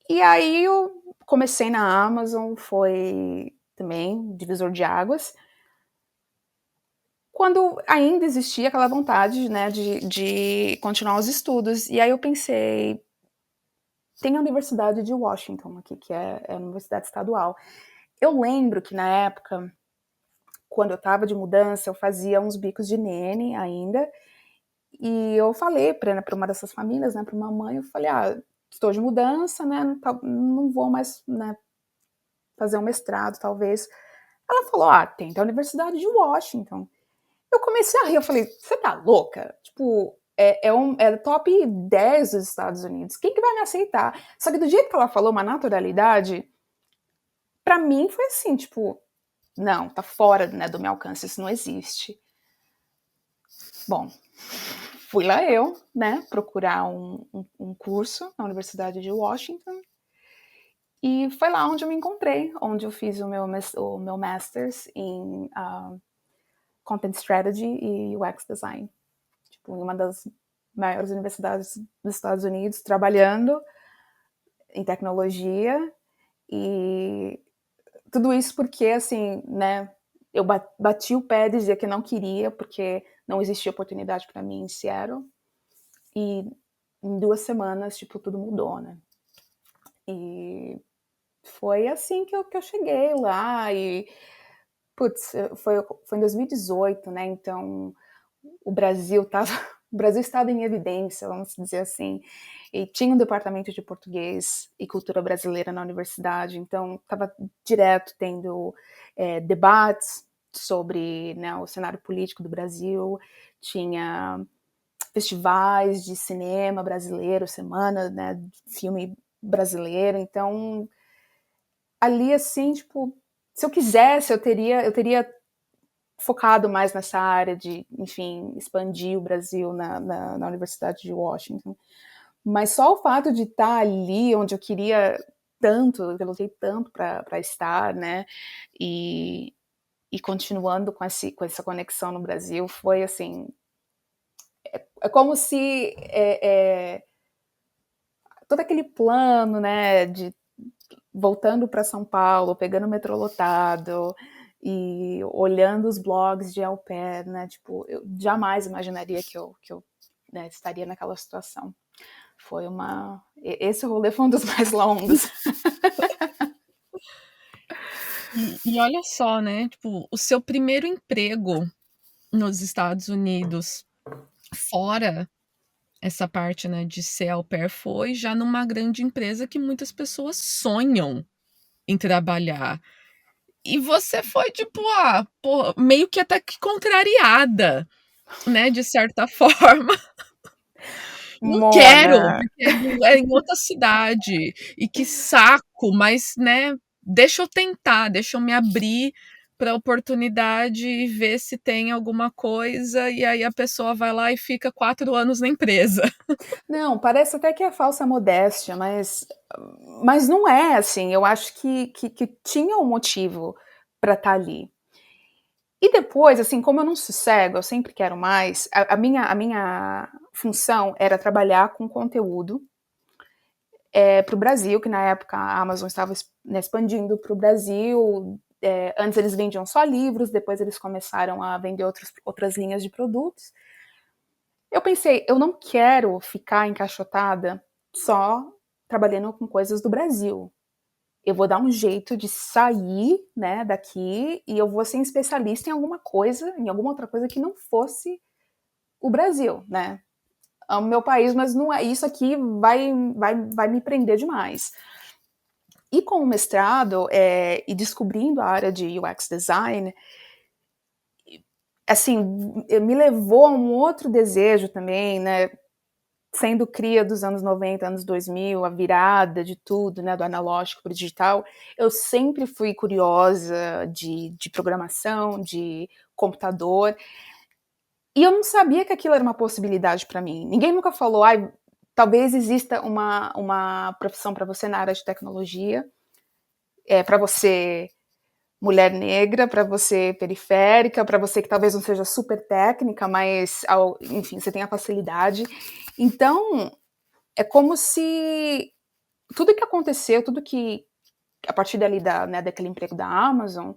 E aí eu comecei na Amazon, foi também divisor de águas, quando ainda existia aquela vontade, né, de continuar os estudos. E aí eu pensei, tem a Universidade de Washington aqui, que é a universidade estadual. Eu lembro que na época, quando eu estava de mudança, eu fazia uns bicos de nene ainda, e eu falei para uma dessas famílias, né, para uma mãe, eu falei, estou de mudança, né, não vou mais, né, fazer um mestrado, talvez. Ela falou, tem a Universidade de Washington. Eu comecei a rir, eu falei, você tá louca? Tipo, é top 10 dos Estados Unidos, quem que vai me aceitar? Só que do jeito que ela falou, uma naturalidade, pra mim foi assim, tipo, não, tá fora, né, do meu alcance, isso não existe. Bom, fui lá eu, né, procurar um curso na Universidade de Washington, e foi lá onde eu me encontrei, onde eu fiz o meu Master's em Content Strategy e UX Design. Tipo, uma das maiores universidades dos Estados Unidos, trabalhando em tecnologia, e tudo isso porque, assim, né, eu bati o pé, dizia que não queria, porque não existia oportunidade para mim em Seattle, e em 2 semanas, tipo, tudo mudou, né? E foi assim que eu cheguei lá, e, putz, foi em 2018, né? Então, o Brasil estava o Brasil estava em evidência, vamos dizer assim, e tinha um departamento de português e cultura brasileira na universidade, então estava direto tendo debates sobre, né, o cenário político do Brasil, tinha festivais de cinema brasileiro, semana, né, de filme brasileiro, então ali, assim, tipo, se eu quisesse, eu teria focado mais nessa área de, enfim, expandir o Brasil na Universidade de Washington. Mas só o fato de estar ali onde eu queria tanto, eu lutei tanto para estar, né, e continuando com essa conexão no Brasil, foi assim, é como se todo aquele plano, né, de voltando para São Paulo, pegando o metrô lotado e olhando os blogs de au pair, né? Tipo, eu jamais imaginaria que eu né, estaria naquela situação. Foi uma... Esse rolê foi um dos mais longos. E olha só, né? Tipo, o seu primeiro emprego nos Estados Unidos, fora essa parte, né, de ser au pair, foi já numa grande empresa que muitas pessoas sonham em trabalhar. E você foi tipo, pô, meio que até que contrariada, né, de certa forma. Não quero, Mona, porque é em outra cidade. E que saco, mas, né, deixa eu tentar, deixa eu me abrir para a oportunidade e ver se tem alguma coisa. E aí a pessoa vai lá e fica 4 anos na empresa. não, parece até que é falsa modéstia, mas não é assim. Eu acho que tinha um motivo para estar ali. E depois, assim, como eu não sossego, eu sempre quero mais, a minha função era trabalhar com conteúdo para o Brasil, que na época a Amazon estava, né, expandindo para o Brasil. Antes eles vendiam só livros, depois eles começaram a vender outras linhas de produtos. Eu pensei, eu não quero ficar encaixotada só trabalhando com coisas do Brasil. Eu vou dar um jeito de sair, né, daqui, e eu vou ser especialista em alguma coisa, em alguma outra coisa que não fosse o Brasil, né? É o meu país, mas não é isso aqui, vai me prender demais. E com o mestrado e descobrindo a área de UX design, assim, me levou a um outro desejo também, né? Sendo cria dos anos 90, anos 2000, a virada de tudo, né, do analógico para o digital, eu sempre fui curiosa de programação, de computador, e eu não sabia que aquilo era uma possibilidade para mim. Ninguém nunca falou, talvez exista uma profissão para você na área de tecnologia, para você mulher negra, para você periférica, para você que talvez não seja super técnica, mas, enfim, você tem a facilidade. Então, é como se tudo que aconteceu, tudo que a partir dali daquele emprego da Amazon,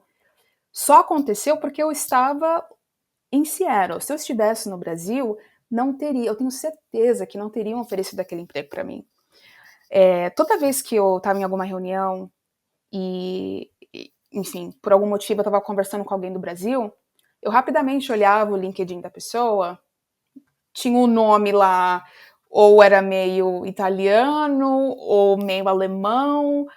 só aconteceu porque eu estava em Seattle. Se eu estivesse no Brasil, não teria, eu tenho certeza que não teriam oferecido aquele emprego para mim. Toda vez que eu estava em alguma reunião e, enfim, por algum motivo eu estava conversando com alguém do Brasil, eu rapidamente olhava o LinkedIn da pessoa, tinha um nome lá, ou era meio italiano, ou meio alemão,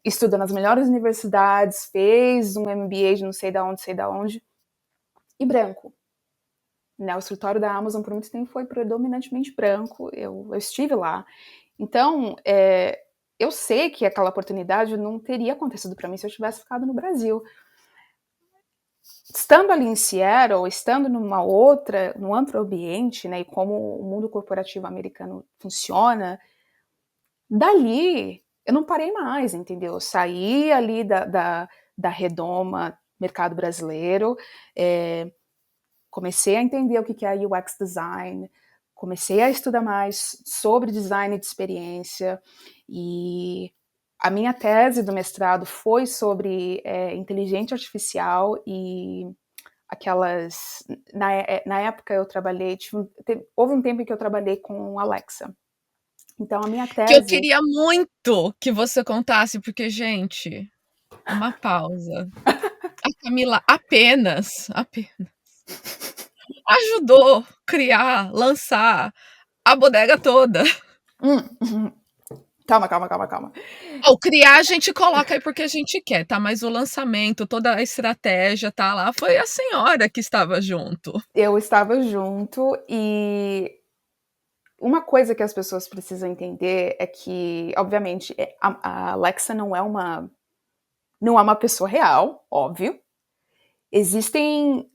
estuda nas melhores universidades, fez um MBA de não sei da onde, e branco. Né, o escritório da Amazon por muito tempo foi predominantemente branco, eu estive lá. Então, eu sei que aquela oportunidade não teria acontecido para mim se eu tivesse ficado no Brasil. Estando ali em Seattle, estando num outro ambiente, né, e como o mundo corporativo americano funciona, dali eu não parei mais, entendeu? Eu saí ali da redoma mercado brasileiro, comecei a entender o que é UX design, comecei a estudar mais sobre design de experiência, e a minha tese do mestrado foi sobre inteligência artificial e aquelas... Na época eu trabalhei... houve um tempo em que eu trabalhei com Alexa. Então a minha Que eu tese... queria muito que você contasse, porque, gente, uma pausa. A Camila apenas ajudou criar, lançar a bodega toda. Calma. O criar a gente coloca aí porque a gente quer, tá? Mas o lançamento, toda a estratégia, tá lá, foi a senhora que estava junto. Eu estava junto, e uma coisa que as pessoas precisam entender é que, obviamente, a Alexa não é uma pessoa real, óbvio. Existem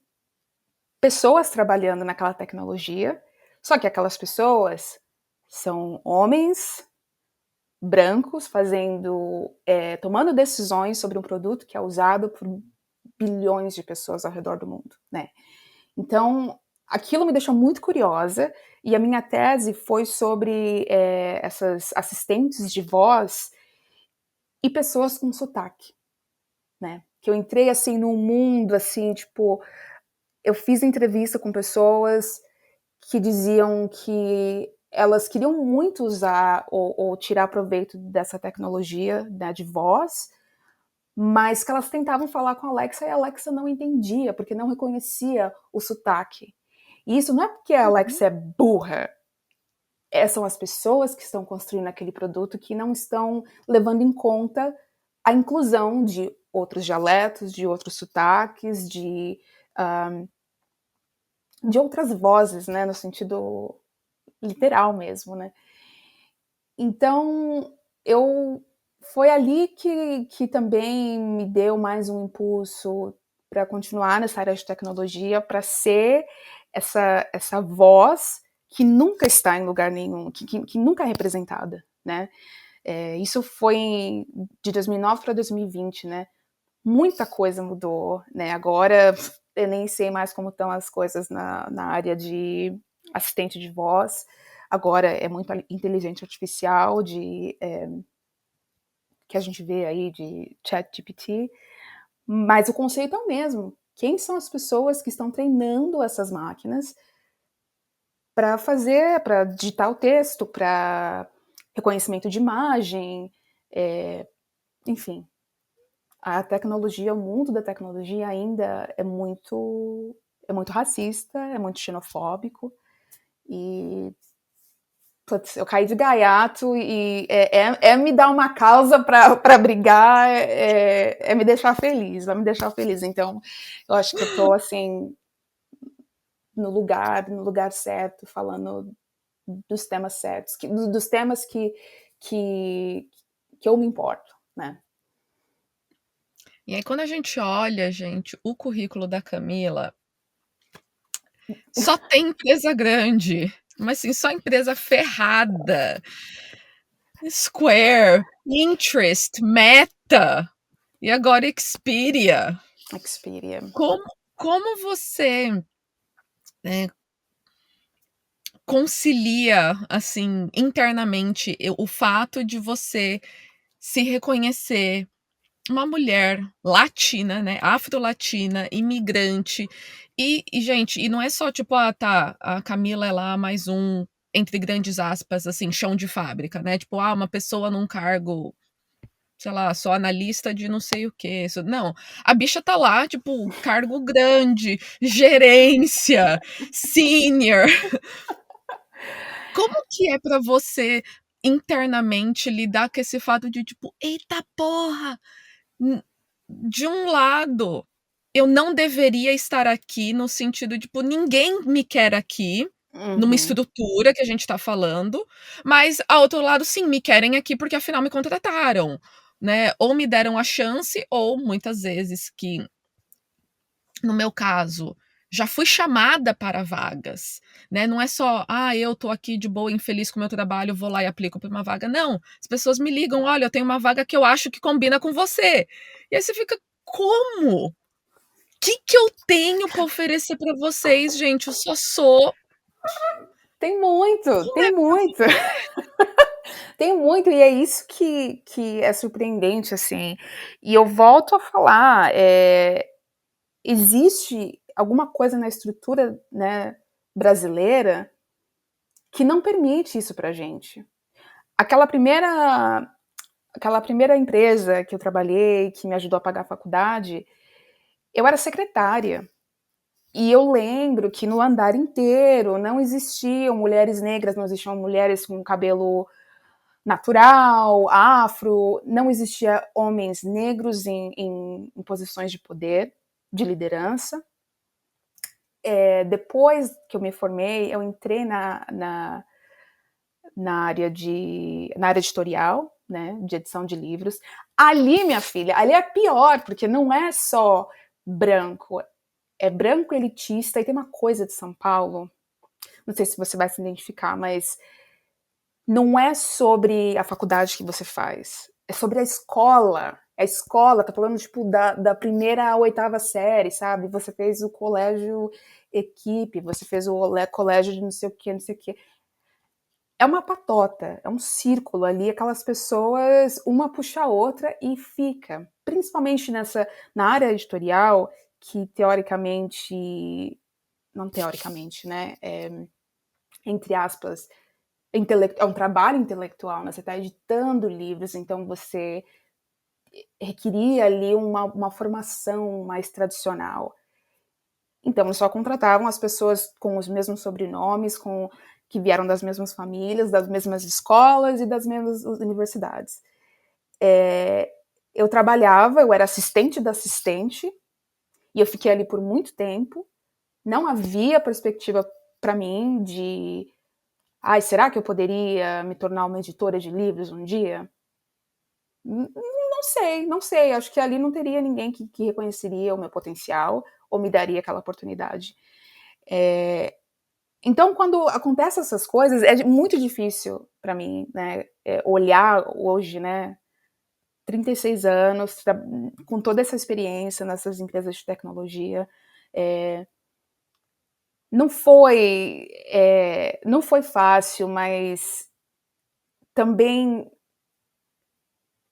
pessoas trabalhando naquela tecnologia, só que aquelas pessoas são homens brancos tomando decisões sobre um produto que é usado por bilhões de pessoas ao redor do mundo, né? Então, aquilo me deixou muito curiosa, e a minha tese foi sobre essas assistentes de voz e pessoas com sotaque, né? Que eu entrei, assim, num mundo, assim, tipo... Eu fiz entrevista com pessoas que diziam que elas queriam muito usar ou tirar proveito dessa tecnologia, né, de voz, mas que elas tentavam falar com a Alexa e a Alexa não entendia, porque não reconhecia o sotaque. E isso não é porque a Alexa é burra. São as pessoas que estão construindo aquele produto que não estão levando em conta a inclusão de outros dialetos, de outros sotaques, de outras vozes, né, no sentido literal mesmo, né? Então, foi ali que também me deu mais um impulso para continuar nessa área de tecnologia, para ser essa voz que nunca está em lugar nenhum, que nunca é representada, né? Isso foi de 2009 para 2020, né? Muita coisa mudou, né? Agora eu nem sei mais como estão as coisas na área de assistente de voz. Agora é muito inteligência artificial que a gente vê aí de ChatGPT, mas o conceito é o mesmo. Quem são as pessoas que estão treinando essas máquinas para digitar o texto, para reconhecimento de imagem, enfim. A tecnologia, o mundo da tecnologia ainda é muito racista, é muito xenofóbico, e putz, eu caí de gaiato, e me dar uma causa para brigar, me deixar feliz, vai me deixar feliz. Então, eu acho que eu tô, assim, no lugar certo, falando dos temas certos, dos temas que eu me importo, né? E aí, quando a gente olha, gente, o currículo da Camila, só tem empresa grande, mas assim, só empresa ferrada. Square, Pinterest, Meta e agora Expedia. Como você concilia, assim, internamente o fato de você se reconhecer uma mulher latina, né, afro-latina, imigrante, gente, e não é só tipo, tá, a Camila é lá mais um, entre grandes aspas, assim, chão de fábrica, né, tipo, uma pessoa num cargo, sei lá, só analista de não sei o que. Não, a bicha tá lá, tipo, cargo grande, gerência, senior. Como que é pra você internamente lidar com esse fato de tipo, eita porra, de um lado, eu não deveria estar aqui no sentido, tipo, ninguém me quer aqui, numa estrutura que a gente tá falando, mas ao outro lado, sim, me querem aqui porque afinal me contrataram, né? Ou me deram a chance, ou muitas vezes que, no meu caso, já fui chamada para vagas, né? Não é só, eu tô aqui de boa, infeliz com o meu trabalho, vou lá e aplico para uma vaga. Não, as pessoas me ligam, olha, eu tenho uma vaga que eu acho que combina com você. E aí você fica, como? que eu tenho para oferecer para vocês, gente? Eu só sou. Tem muito, tem muito. Tem muito, e é isso que é surpreendente, assim. E eu volto a falar, existe alguma coisa na estrutura, né, brasileira que não permite isso pra gente. Aquela primeira, aquela primeira empresa que eu trabalhei, que me ajudou a pagar a faculdade, eu era secretária. E eu lembro que no andar inteiro não existiam mulheres negras, não existiam mulheres com cabelo natural, afro, não existia homens negros em posições de poder, de liderança. Depois que eu me formei, eu entrei na área editorial, né, de edição de livros. Ali, minha filha, ali é pior, porque não é só branco, é branco elitista, e tem uma coisa de São Paulo, não sei se você vai se identificar, mas não é sobre a faculdade que você faz, é sobre a escola. A escola, tá falando, tipo, da primeira à oitava série, sabe? Você fez o colégio equipe, você fez o colégio de não sei o que, não sei o que. É uma patota, é um círculo ali, aquelas pessoas, uma puxa a outra e fica. Principalmente na área editorial, que teoricamente, não teoricamente, né? Entre aspas, é um trabalho intelectual, né? Você está editando livros, então você requeria ali uma formação mais tradicional. Então, eles só contratavam as pessoas com os mesmos sobrenomes, que vieram das mesmas famílias, das mesmas escolas e das mesmas universidades. Eu trabalhava, eu era assistente da assistente, e eu fiquei ali por muito tempo. Não havia perspectiva para mim de será que eu poderia me tornar uma editora de livros um dia? Não sei. Acho que ali não teria ninguém que reconheceria o meu potencial ou me daria aquela oportunidade. Então, quando acontecem essas coisas, é muito difícil para mim, né, olhar hoje, né, 36 anos, com toda essa experiência nessas empresas de tecnologia, não foi fácil, mas também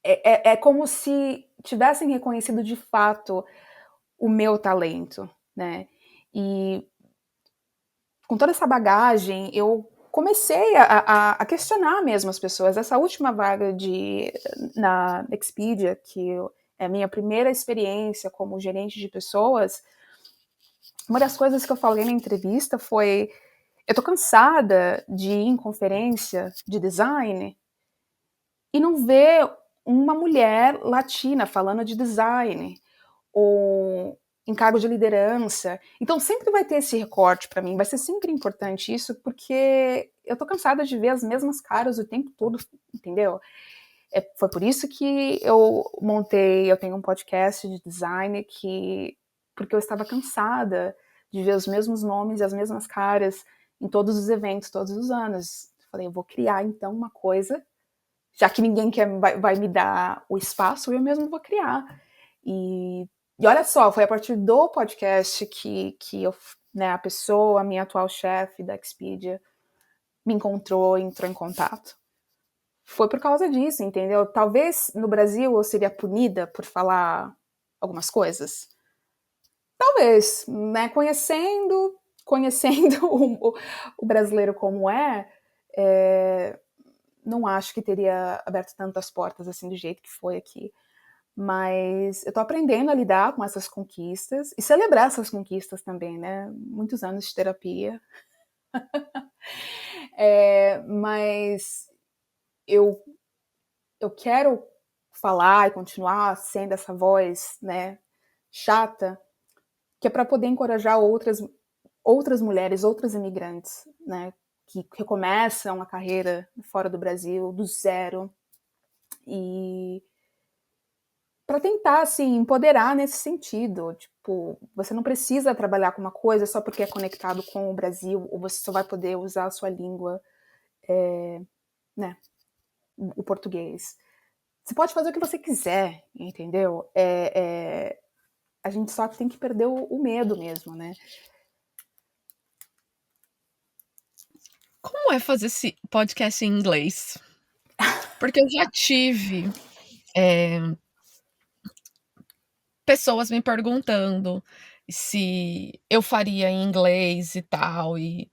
é como se tivessem reconhecido de fato o meu talento, né? E com toda essa bagagem, eu comecei a questionar mesmo as pessoas. Essa última vaga na Expedia, que é a minha primeira experiência como gerente de pessoas, uma das coisas que eu falei na entrevista foi: eu tô cansada de ir em conferência de design e não ver uma mulher latina falando de design ou em cargo de liderança. Então sempre vai ter esse recorte para mim, vai ser sempre importante isso, porque eu tô cansada de ver as mesmas caras o tempo todo, entendeu? Foi por isso que eu tenho um podcast de design, porque eu estava cansada de ver os mesmos nomes e as mesmas caras em todos os eventos, todos os anos. Falei, eu vou criar então uma coisa, já que ninguém vai me dar o espaço, eu mesmo vou criar. E olha só, foi a partir do podcast que eu, né, a minha atual chefe da Expedia, me entrou em contato. Foi por causa disso, entendeu? Talvez no Brasil eu seria punida por falar algumas coisas. Talvez, né? Conhecendo o brasileiro como não acho que teria aberto tantas portas assim do jeito que foi aqui. Mas eu tô aprendendo a lidar com essas conquistas e celebrar essas conquistas também, né? Muitos anos de terapia. Mas eu quero falar e continuar sendo essa voz, né, chata, que é para poder encorajar outras mulheres, outras imigrantes, né, que recomeçam a carreira fora do Brasil, do zero, e para tentar, assim, empoderar nesse sentido. Tipo, você não precisa trabalhar com uma coisa só porque é conectado com o Brasil, ou você só vai poder usar a sua língua, né, o português. Você pode fazer o que você quiser, entendeu? gente só tem que perder o medo mesmo, né? Como é fazer esse podcast em inglês? Porque eu já tive pessoas me perguntando se eu faria em inglês e tal, e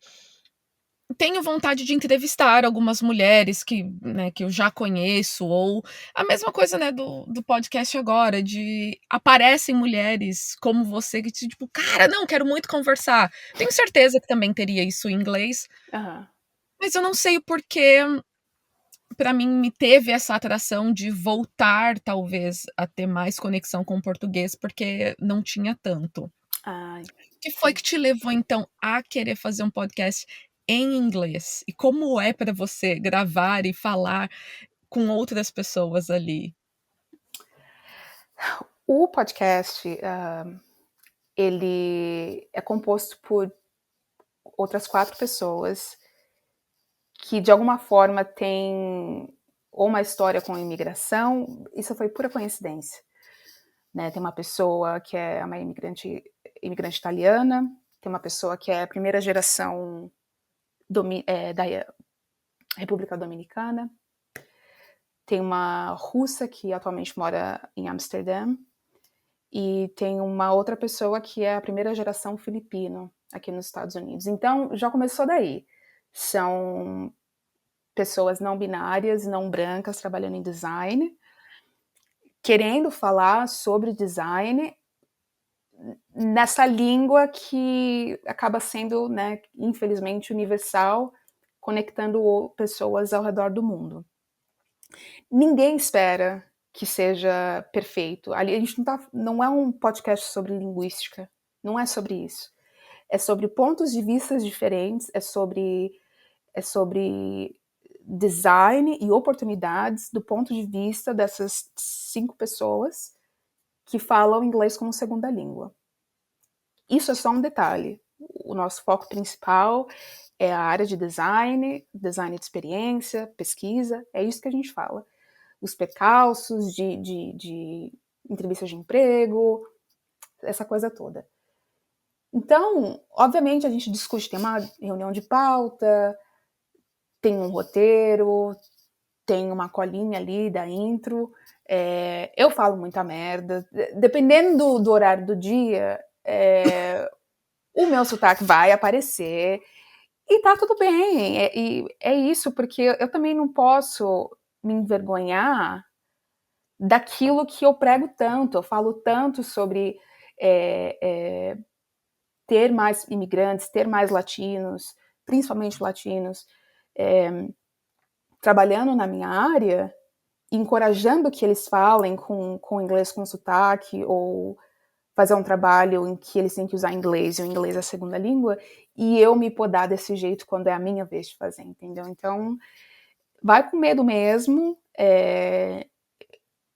tenho vontade de entrevistar algumas mulheres que, né, que eu já conheço, ou a mesma coisa, né, do podcast agora, de aparecem mulheres como você que tipo, cara, não, quero muito conversar. Tenho certeza que também teria isso em inglês, Aham. mas eu não sei o porquê, pra mim me teve essa atração de voltar, talvez, a ter mais conexão com o português, porque não tinha tanto. O Ai, que foi sim. que te levou, então, a querer fazer um podcast em inglês? E como é para você gravar e falar com outras pessoas ali? O podcast, ele é composto por outras 4 pessoas que, de alguma forma, têm ou uma história com imigração, isso foi pura coincidência, né? Tem uma pessoa que é uma imigrante italiana, tem uma pessoa que é a primeira geração da República Dominicana, tem uma russa que atualmente mora em Amsterdã, e tem uma outra pessoa que é a primeira geração filipino aqui nos Estados Unidos. Então, já começou daí. São pessoas não binárias, não brancas, trabalhando em design, querendo falar sobre design nessa língua que acaba sendo, né, infelizmente, universal, conectando pessoas ao redor do mundo. Ninguém espera que seja perfeito. Ali a gente não é um podcast sobre linguística, não é sobre isso. É sobre pontos de vista diferentes, é sobre design e oportunidades do ponto de vista dessas 5 pessoas que falam inglês como segunda língua. Isso é só um detalhe. O nosso foco principal é a área de design, design de experiência, pesquisa, é isso que a gente fala. Os percalços de entrevistas de emprego, essa coisa toda. Então, obviamente, a gente discute, tem uma reunião de pauta, tem um roteiro, tem uma colinha ali da intro. Eu falo muita merda. Dependendo do horário do dia, o meu sotaque vai aparecer. E tá tudo bem. É isso, porque eu também não posso me envergonhar daquilo que eu prego tanto. Eu falo tanto sobre ter mais imigrantes, ter mais latinos, principalmente latinos, trabalhando na minha área, encorajando que eles falem com inglês com sotaque, ou fazer um trabalho em que eles têm que usar inglês e o inglês é a segunda língua, e eu me podar desse jeito quando é a minha vez de fazer, entendeu? Então, vai com medo mesmo.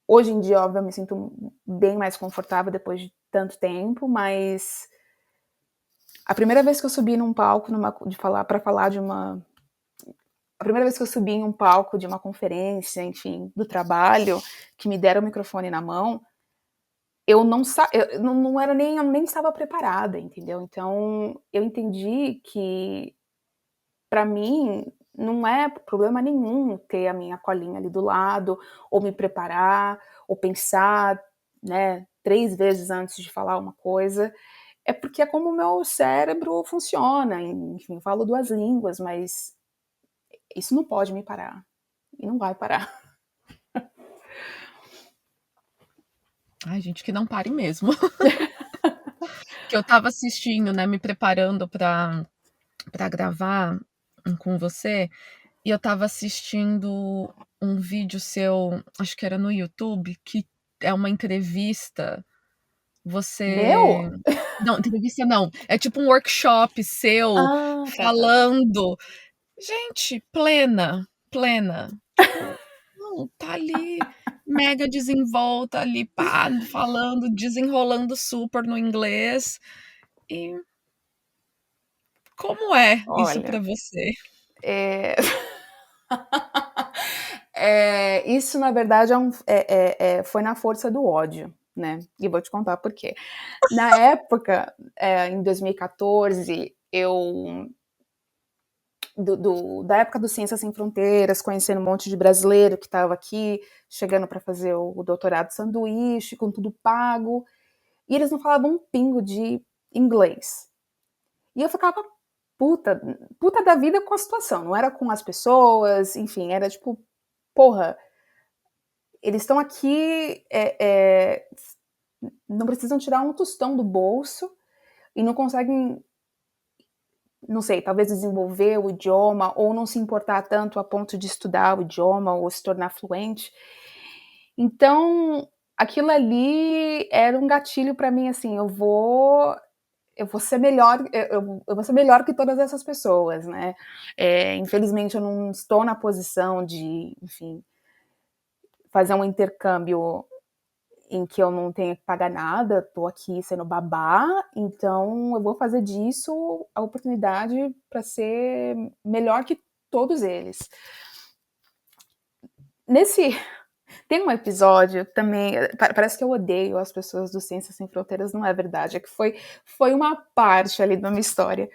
Hoje em dia, óbvio, eu me sinto bem mais confortável depois de tanto tempo, mas a primeira vez que eu subi num palco para falar de uma... A primeira vez que eu subi em um palco de uma conferência, enfim, do trabalho, que me deram o microfone na mão, eu não era nem, eu nem estava preparada, entendeu? Então, eu entendi que, para mim, não é problema nenhum ter a minha colinha ali do lado, ou me preparar, ou pensar, né, 3 vezes antes de falar uma coisa. É porque é como o meu cérebro funciona. Enfim, eu falo 2 línguas, mas isso não pode me parar. E não vai parar. Ai, gente, que não pare mesmo. Que eu estava assistindo, né, me preparando para gravar com você, e eu estava assistindo um vídeo seu, acho que era no YouTube, que é uma entrevista. Você Meu? não, entrevista não, é tipo um workshop seu Ah, tá, tá, tá. falando. Gente, plena, plena. Tipo, não, tá ali mega desenvolta ali, pá, falando, desenrolando super no inglês. E como é isso pra Olha, você? é... isso, na verdade, foi na força do ódio. né? E vou te contar por quê. Na época, em 2014, da época do Ciências Sem Fronteiras, conhecendo um monte de brasileiro que estava aqui, chegando para fazer o doutorado sanduíche, com tudo pago, e eles não falavam um pingo de inglês. E eu ficava puta da vida com a situação, não era com as pessoas, enfim, era tipo, porra, eles estão aqui, não precisam tirar um tostão do bolso e não conseguem, não sei, talvez desenvolver o idioma ou não se importar tanto a ponto de estudar o idioma ou se tornar fluente. Então, aquilo ali era um gatilho para mim, assim, eu vou ser melhor, eu vou ser melhor que todas essas pessoas, né? Infelizmente, eu não estou na posição de, enfim, fazer um intercâmbio em que eu não tenho que pagar nada, estou aqui sendo babá, então eu vou fazer disso a oportunidade para ser melhor que todos eles. Tem um episódio também, parece que eu odeio as pessoas do Ciências Sem Fronteiras, não é verdade, é que foi uma parte ali da minha história.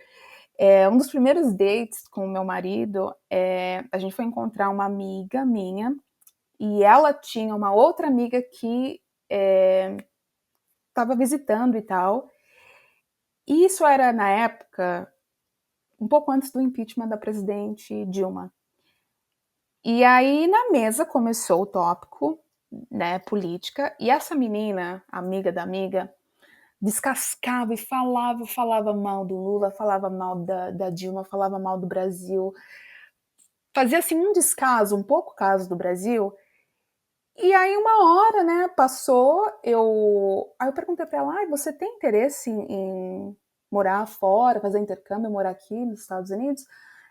Um dos primeiros dates com o meu marido, a gente foi encontrar uma amiga minha, e ela tinha uma outra amiga que estava visitando e tal. E isso era, na época, um pouco antes do impeachment da presidente Dilma. E aí, na mesa, começou o tópico, né, política, e essa menina, amiga da amiga, descascava e falava mal do Lula, falava mal da Dilma, falava mal do Brasil, fazia assim um descaso, um pouco caso do Brasil. E aí uma hora, né, passou, aí eu perguntei para ela, você tem interesse em morar fora, fazer intercâmbio, morar aqui nos Estados Unidos?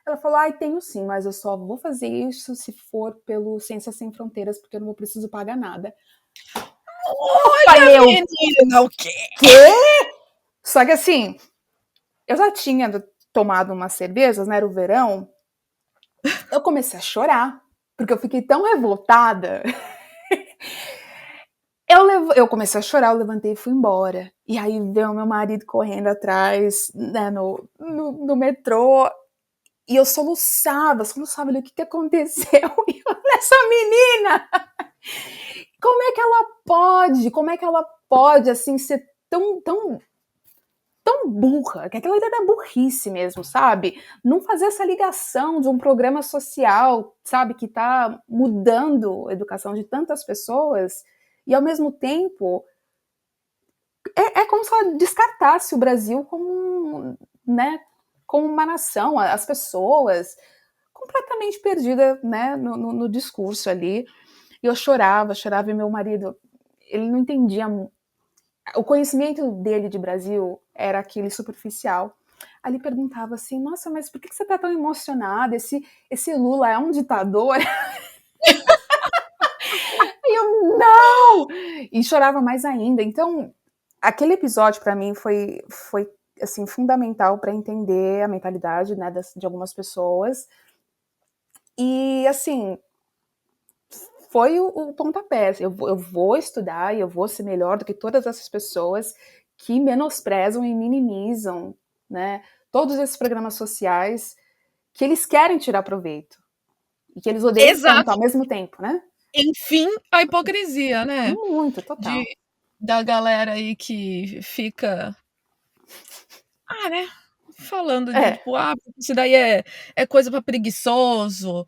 Ela falou, tenho sim, mas eu só vou fazer isso se for pelo Ciências Sem Fronteiras, porque eu não preciso pagar nada. Olha, menina, o quê? Só que assim, eu já tinha tomado umas cervejas, né, era o verão, eu comecei a chorar, porque eu fiquei tão revoltada. Eu comecei a chorar, eu levantei e fui embora. E aí veio meu marido correndo atrás, né, no metrô, e eu soluçava ali, o que aconteceu? E essa menina, como é que ela pode, assim, ser tão burra, que aquela ideia da burrice mesmo, sabe? Não fazer essa ligação de um programa social, sabe, que tá mudando a educação de tantas pessoas, e ao mesmo tempo é como se ela descartasse o Brasil como, né, como uma nação, as pessoas completamente perdida, né, no discurso ali. E eu chorava, e meu marido, ele não entendia. O conhecimento dele de Brasil era aquele superficial. Aí ele perguntava assim, nossa, mas por que você está tão emocionada? Esse Lula é um ditador? E eu, não! E chorava mais ainda. Então, aquele episódio para mim foi assim fundamental para entender a mentalidade, né, de algumas pessoas. E assim, foi o pontapé. Eu vou estudar e eu vou ser melhor do que todas essas pessoas que menosprezam e minimizam, né, todos esses programas sociais que eles querem tirar proveito e que eles odeiam tanto ao mesmo tempo, né? Enfim, a hipocrisia, né? Muito, total. Da galera aí que fica, né, falando de tipo, isso daí é coisa para preguiçoso,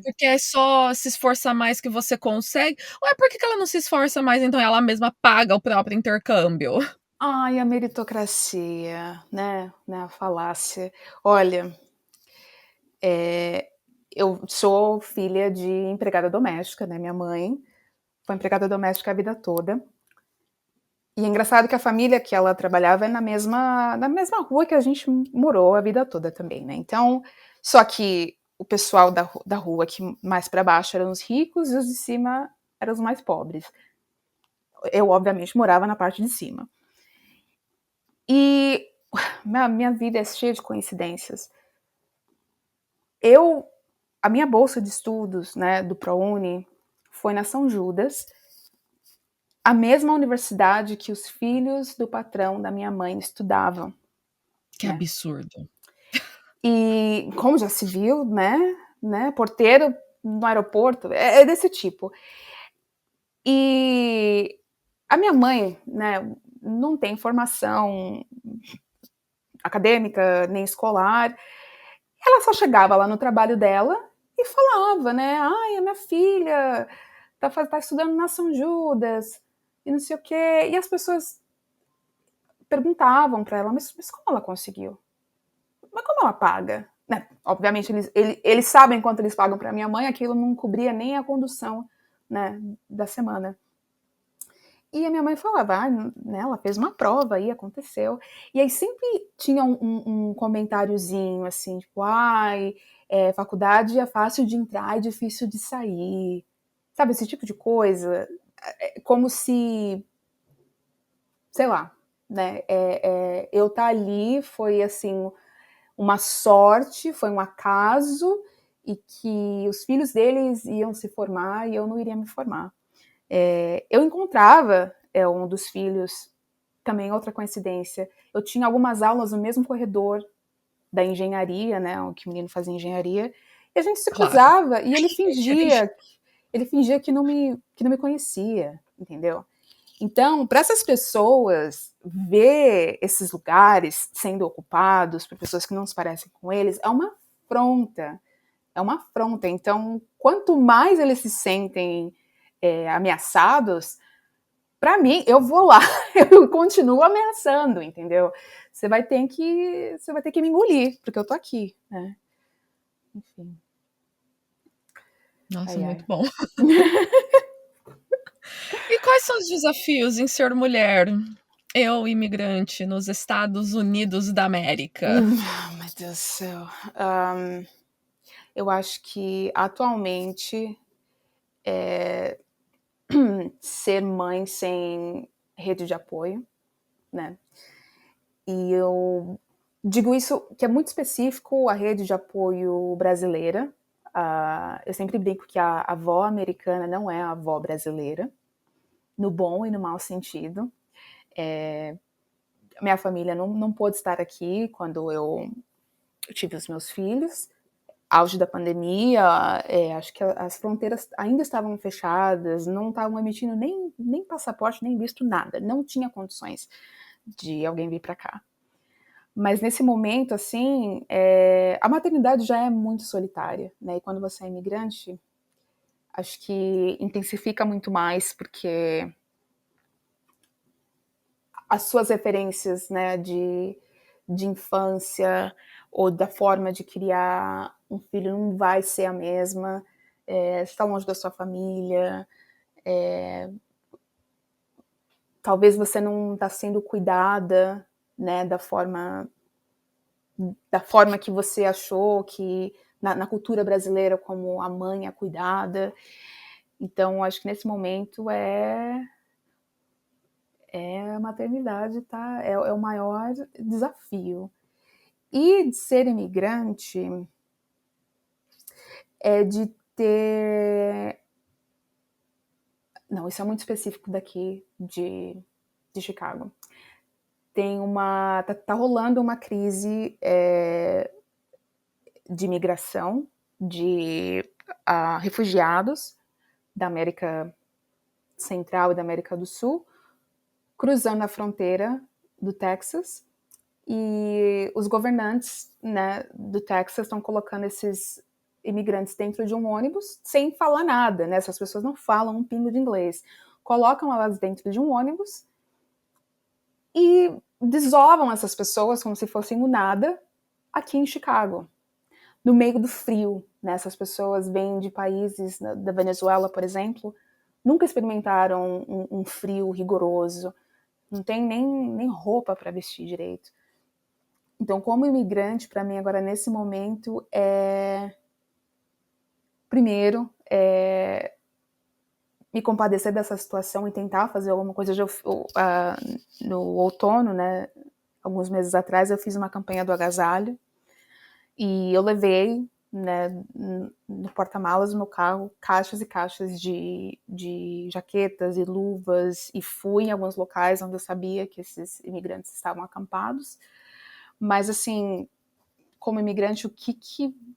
porque é só se esforçar mais que você consegue. Ué, por que ela não se esforça mais, então ela mesma paga o próprio intercâmbio? Ai, a meritocracia, né, a falácia. Olha, eu sou filha de empregada doméstica, né, minha mãe foi empregada doméstica a vida toda. E é engraçado que a família que ela trabalhava é na mesma rua que a gente morou a vida toda também, né? Então, só que o pessoal da rua aqui mais para baixo eram os ricos e os de cima eram os mais pobres. Eu, obviamente, morava na parte de cima. E minha vida é cheia de coincidências. A minha bolsa de estudos, né, do ProUni, foi na São Judas. a mesma universidade que os filhos do patrão da minha mãe estudavam. Que absurdo. E como já se viu, né, porteiro no aeroporto, é desse tipo. E a minha mãe, né, não tem formação acadêmica nem escolar. Ela só chegava lá no trabalho dela e falava, né, ai, a minha filha tá estudando na São Judas e não sei o quê. E as pessoas perguntavam para ela, mas como ela conseguiu? Mas como ela paga? Né? Obviamente, eles sabem quanto eles pagam para minha mãe, aquilo não cobria nem a condução, né, da semana. E a minha mãe falava, né, ela fez uma prova aí, aconteceu. E aí sempre tinha um comentáriozinho, assim, tipo, faculdade é fácil de entrar e difícil de sair. Sabe, esse tipo de coisa. Como se, sei lá, né, eu estar ali foi, assim, uma sorte, foi um acaso, e que os filhos deles iam se formar e eu não iria me formar. Eu encontrava um dos filhos, também outra coincidência, eu tinha algumas aulas no mesmo corredor da engenharia, né, que o menino fazia engenharia, e a gente se cruzava, e ele fingia que não me conhecia, entendeu? Então, para essas pessoas, ver esses lugares sendo ocupados por pessoas que não se parecem com eles é uma afronta. É uma afronta. Então, quanto mais eles se sentem ameaçados, para mim, eu vou lá, eu continuo ameaçando, entendeu? Você vai ter que me engolir, porque eu tô aqui, né? Enfim. Nossa, muito bom. E quais são os desafios em ser mulher, eu, imigrante, nos Estados Unidos da América? Meu Deus do céu. Eu acho que, atualmente, ser mãe sem rede de apoio, né? E eu digo isso que é muito específico a rede de apoio brasileira. Eu sempre brinco que a avó americana não é a avó brasileira, no bom e no mau sentido. Minha família não pôde estar aqui quando eu tive os meus filhos. Auge da pandemia, acho que as fronteiras ainda estavam fechadas, não estavam emitindo nem passaporte, nem visto, nada. Não tinha condições de alguém vir para cá. Mas nesse momento, assim, a maternidade já é muito solitária, né? E quando você é imigrante, acho que intensifica muito mais, porque as suas referências, né, de infância ou da forma de criar um filho não vai ser a mesma. Você está longe da sua família, talvez você não está sendo cuidada, né, da forma que você achou que na cultura brasileira como a mãe é cuidada. Então, acho que nesse momento a maternidade é o maior desafio. E de ser imigrante é de ter... Não, isso é muito específico daqui de Chicago. Tem tá rolando uma crise de imigração de refugiados da América Central e da América do Sul, cruzando a fronteira do Texas, e os governantes, né, do Texas estão colocando esses imigrantes dentro de um ônibus sem falar nada, né? Essas pessoas não falam um pingo de inglês. Colocam elas dentro de um ônibus e desovam essas pessoas como se fossem o nada aqui em Chicago, no meio do frio, né? Essas pessoas vêm de países, da Venezuela, por exemplo, nunca experimentaram um frio rigoroso, não tem nem roupa para vestir direito. Então, como imigrante, para mim agora nesse momento primeiro, me compadecer dessa situação e tentar fazer alguma coisa. No outono, alguns meses atrás, eu fiz uma campanha do agasalho e eu levei né, no porta-malas do meu carro, caixas e caixas de jaquetas e luvas, e fui em alguns locais onde eu sabia que esses imigrantes estavam acampados. Mas, assim, como imigrante, o que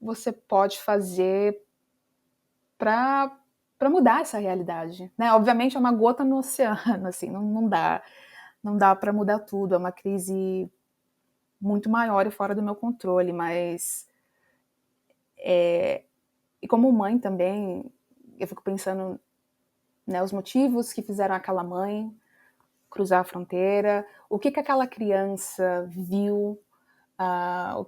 você pode fazer para mudar essa realidade, né? Obviamente é uma gota no oceano, assim, não dá para mudar tudo, é uma crise muito maior e fora do meu controle, mas e como mãe também, eu fico pensando, né, os motivos que fizeram aquela mãe cruzar a fronteira, o que aquela criança viu, o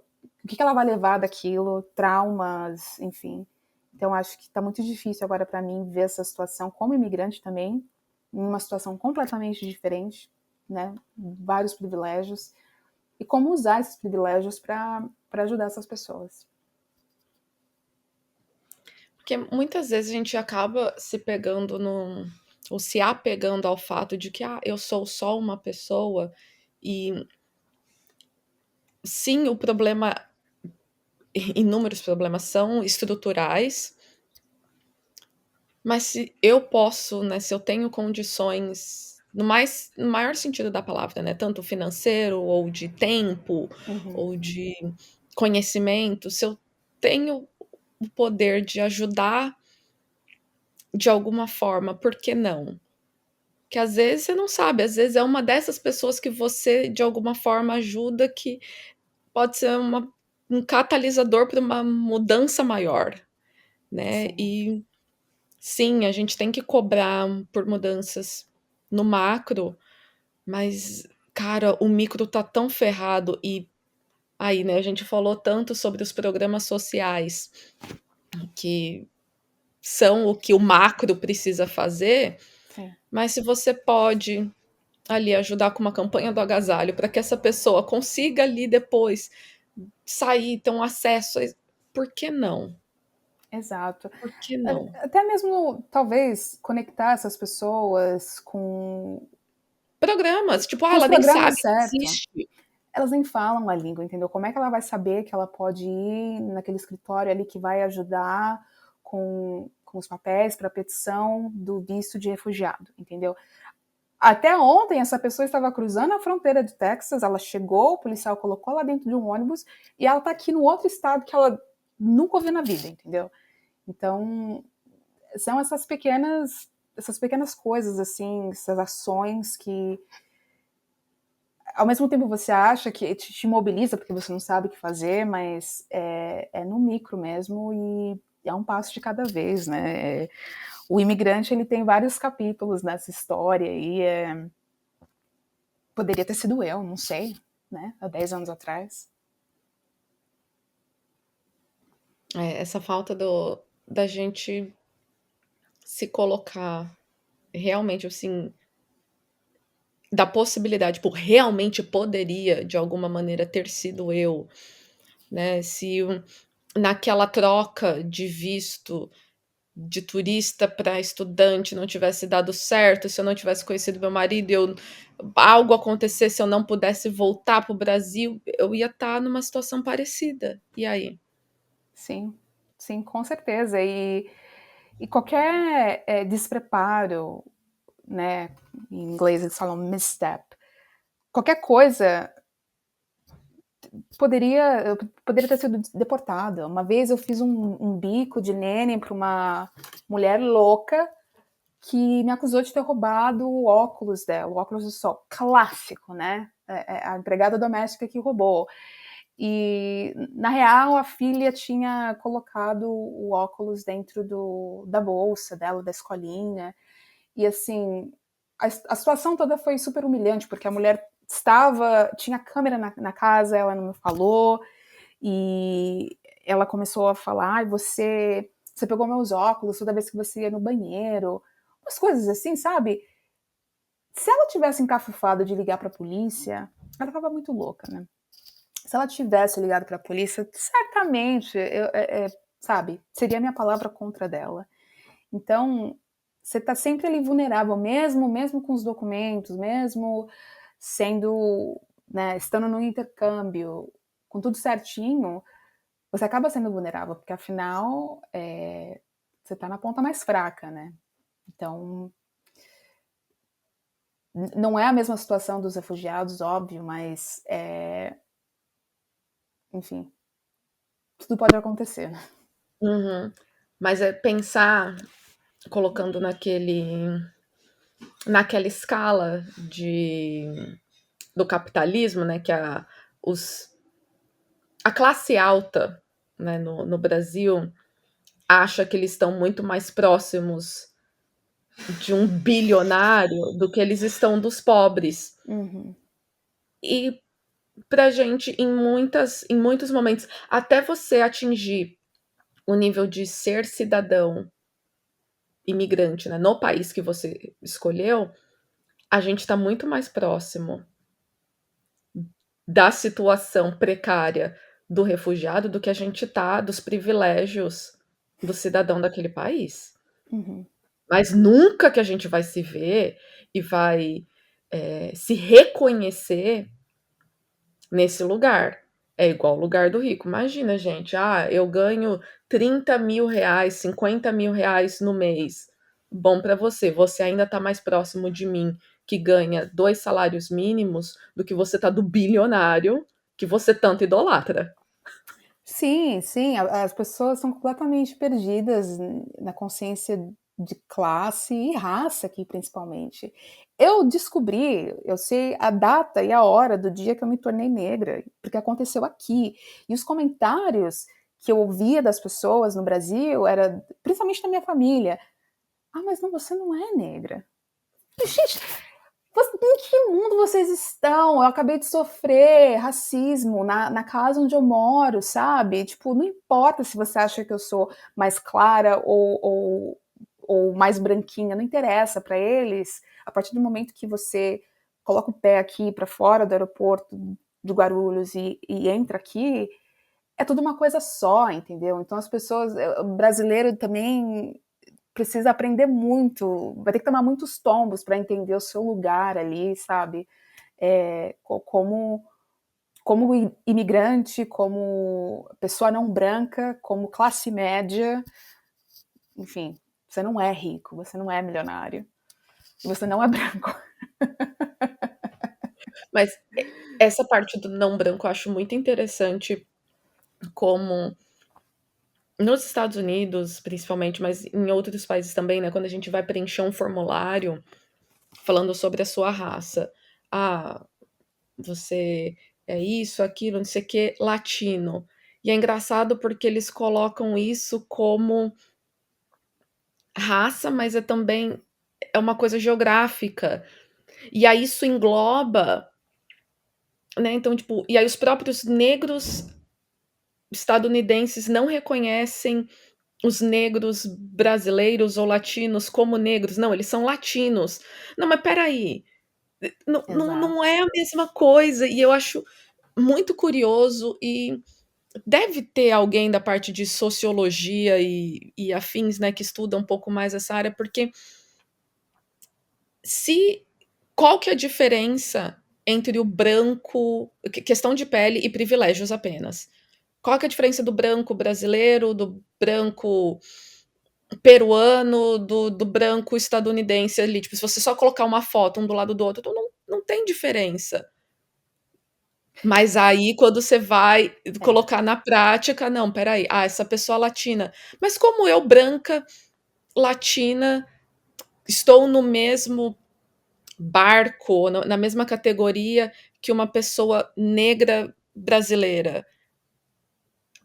que ela vai levar daquilo, traumas, enfim. Então acho que está muito difícil agora para mim ver essa situação como imigrante também, em uma situação completamente diferente, né, vários privilégios, e como usar esses privilégios para ajudar essas pessoas. Porque muitas vezes a gente acaba se pegando ou se apegando ao fato de que eu sou só uma pessoa, e sim, o problema, inúmeros problemas são estruturais, mas se eu posso, né, se eu tenho condições, no maior sentido da palavra, né, tanto financeiro, ou de tempo, ou de conhecimento, se eu tenho o poder de ajudar de alguma forma, por que não? Que às vezes você não sabe, às vezes é uma dessas pessoas que você de alguma forma ajuda, que pode ser um catalisador para uma mudança maior, né? Sim. E sim, a gente tem que cobrar por mudanças no macro, mas, cara, o micro tá tão ferrado. E aí, né, a gente falou tanto sobre os programas sociais, que são o que o macro precisa fazer, Sim. mas se você pode ali ajudar com uma campanha do agasalho para que essa pessoa consiga ali depois sair, ter um acesso, por que não? Exato. Por que não? Até mesmo, talvez, conectar essas pessoas com Programas, tipo, os ela nem sabe programas que certos. existe. Elas nem falam a língua, entendeu? Como é que ela vai saber que ela pode ir naquele escritório ali que vai ajudar com os papéis para a petição do visto de refugiado, entendeu? Até ontem, essa pessoa estava cruzando a fronteira do Texas, ela chegou, o policial colocou ela dentro de um ônibus e ela está aqui no outro estado que ela nunca ouviu na vida, entendeu? Então, são essas pequenas coisas, assim, essas ações que, ao mesmo tempo, você acha que te mobiliza porque você não sabe o que fazer, mas é no micro mesmo, e é um passo de cada vez, né? O imigrante, ele tem vários capítulos nessa história e poderia ter sido eu, não sei, né? Há 10 anos atrás. Essa falta da gente se colocar realmente, assim, da possibilidade, por realmente poderia, de alguma maneira, ter sido eu, né? Se naquela troca de visto de turista para estudante não tivesse dado certo, se eu não tivesse conhecido meu marido, algo acontecesse, eu não pudesse voltar para o Brasil, eu ia estar numa situação parecida. E aí? Sim, sim, com certeza. E qualquer despreparo, né? Em inglês eles falam misstep. Qualquer coisa poderia ter sido deportada. Uma vez eu fiz um bico de neném para uma mulher louca que me acusou de ter roubado o óculos dela, o óculos de sol, clássico, né? A empregada doméstica que roubou. E, na real, a filha tinha colocado o óculos dentro da bolsa dela, da escolinha. E, assim, a situação toda foi super humilhante, porque a mulher tinha câmera na casa, ela não me falou, e ela começou a falar, você pegou meus óculos toda vez que você ia no banheiro, umas coisas assim, sabe? Se ela tivesse encafufado de ligar para a polícia, ela estava muito louca, né? Se ela tivesse ligado para a polícia, certamente, sabe, seria a minha palavra contra dela. Então, você está sempre ali vulnerável, mesmo com os documentos, mesmo sendo, né, estando no intercâmbio, com tudo certinho, você acaba sendo vulnerável, porque afinal você está na ponta mais fraca, né? Então, não é a mesma situação dos refugiados, óbvio, mas enfim, tudo pode acontecer. Uhum. Mas é pensar, colocando naquela escala do capitalismo, né, que a classe alta, né, no Brasil acha que eles estão muito mais próximos de um bilionário do que eles estão dos pobres. Uhum. E pra gente, em muitos momentos, até você atingir o nível de ser cidadão imigrante, né, no país que você escolheu, a gente está muito mais próximo da situação precária do refugiado do que a gente está dos privilégios do cidadão daquele país. Uhum. Mas nunca que a gente vai se ver e vai se reconhecer nesse lugar. É igual o lugar do rico. Imagina, gente, eu ganho 30 mil reais, 50 mil reais no mês. Bom para você, você ainda está mais próximo de mim, que ganha 2 salários mínimos, do que você tá do bilionário que você tanto idolatra. Sim, sim, as pessoas são completamente perdidas na consciência de classe e raça aqui, principalmente. Eu sei a data e a hora do dia que eu me tornei negra, porque aconteceu aqui. E os comentários que eu ouvia das pessoas no Brasil, principalmente da minha família, mas não, você não é negra. Gente, em que mundo vocês estão? Eu acabei de sofrer racismo na casa onde eu moro, sabe? Tipo, não importa se você acha que eu sou mais clara ou mais branquinha, não interessa para eles. A partir do momento que você coloca o pé aqui para fora do aeroporto de Guarulhos e entra aqui, é tudo uma coisa só, entendeu? Então as pessoas, o brasileiro também precisa aprender muito, vai ter que tomar muitos tombos para entender o seu lugar ali, sabe? Como imigrante, como pessoa não branca, como classe média, enfim, você não é rico, você não é milionário, e você não é branco. Mas essa parte do não branco eu acho muito interessante, como nos Estados Unidos, principalmente, mas em outros países também, né, quando a gente vai preencher um formulário falando sobre a sua raça. Você é isso, aquilo, não sei o quê, latino. E é engraçado porque eles colocam isso como raça, mas também uma coisa geográfica. E aí isso engloba, né, então, tipo, e aí os próprios negros estadunidenses não reconhecem os negros brasileiros ou latinos como negros. Não, eles são latinos. Não, mas peraí, não é a mesma coisa. E eu acho muito curioso, e deve ter alguém da parte de sociologia e afins, né, que estuda um pouco mais essa área, porque qual que é a diferença entre o branco, questão de pele e privilégios apenas? Qual que é a diferença do branco brasileiro, do branco peruano, do branco estadunidense ali? Tipo, se você só colocar uma foto um do lado do outro, então não tem diferença. Mas aí, quando você vai colocar na prática, não, peraí, essa pessoa latina. Mas como eu, branca, latina, estou no mesmo barco, na mesma categoria que uma pessoa negra brasileira?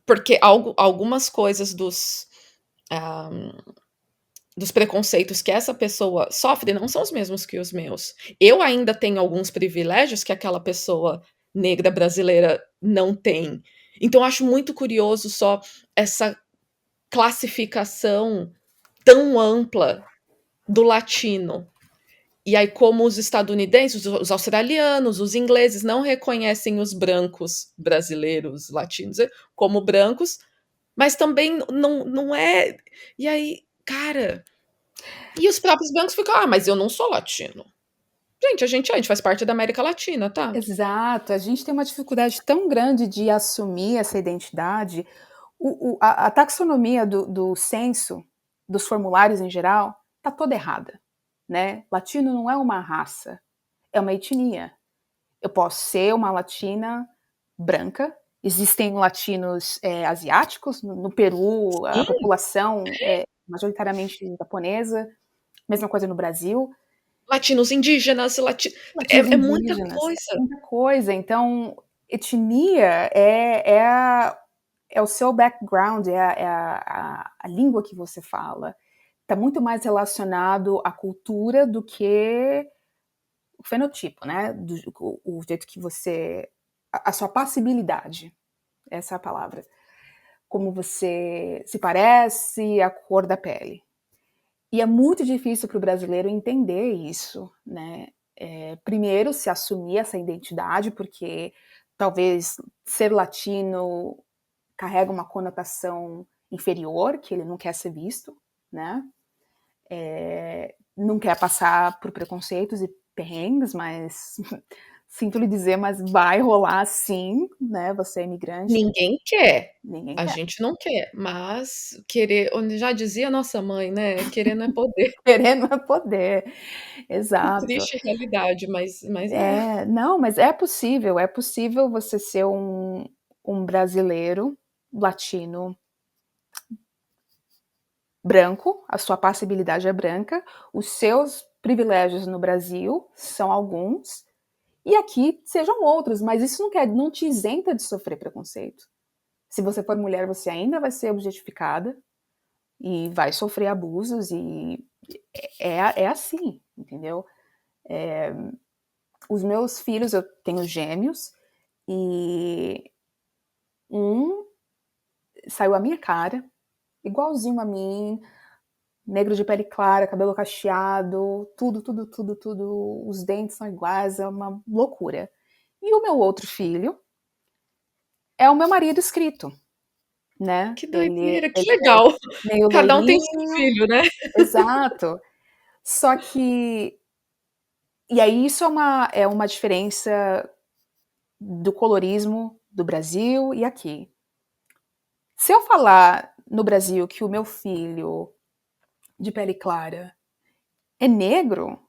Porque algumas coisas dos preconceitos que essa pessoa sofre não são os mesmos que os meus. Eu ainda tenho alguns privilégios que aquela pessoa negra brasileira não tem. Então, eu acho muito curioso só essa classificação tão ampla do latino. E aí, como os estadunidenses, os australianos, os ingleses não reconhecem os brancos brasileiros, latinos, como brancos, mas também não é. E aí, cara. E os próprios brancos ficam, mas eu não sou latino. Gente, a gente faz parte da América Latina, tá? Exato, a gente tem uma dificuldade tão grande de assumir essa identidade. A taxonomia do censo, dos formulários em geral, está toda errada, né? Latino não é uma raça, é uma etnia. Eu posso ser uma latina branca, existem latinos asiáticos, no Peru a população é majoritariamente japonesa, mesma coisa no Brasil. Latinos indígenas, latinos é muita indígenas, coisa. Muita coisa. Então, etnia é o seu background, é a língua que você fala. Está muito mais relacionado à cultura do que o fenotipo, né? O jeito que você... A sua passibilidade, essa é a palavra. Como você se parece, a cor da pele. E é muito difícil para o brasileiro entender isso, né? Primeiro, se assumir essa identidade, porque talvez ser latino carrega uma conotação inferior, que ele não quer ser visto, né? Não quer passar por preconceitos e perrengues, mas sinto lhe dizer, mas vai rolar sim, né? Você é imigrante. Ninguém quer. Ninguém A quer. gente não quer, mas querer, onde já dizia nossa mãe, né? Querer não é poder. Querer não é poder. Exato. Triste realidade, mas Não, mas é possível você ser um brasileiro latino branco, a sua passibilidade é branca, os seus privilégios no Brasil são alguns, e aqui sejam outros, mas isso não te isenta de sofrer preconceito. Se você for mulher, você ainda vai ser objetificada e vai sofrer abusos, e é assim, entendeu? Os meus filhos, eu tenho gêmeos, e um saiu a minha cara, igualzinho a mim, negro de pele clara, cabelo cacheado, tudo, os dentes são iguais, é uma loucura. E o meu outro filho é o meu marido escrito, né? que doideira, que ele legal. é meio Cada um tem seu loirinho, filho, né? exato. Só que... E aí isso é uma diferença do colorismo do Brasil e aqui. Se eu falar no Brasil que o meu filho de pele clara é negro,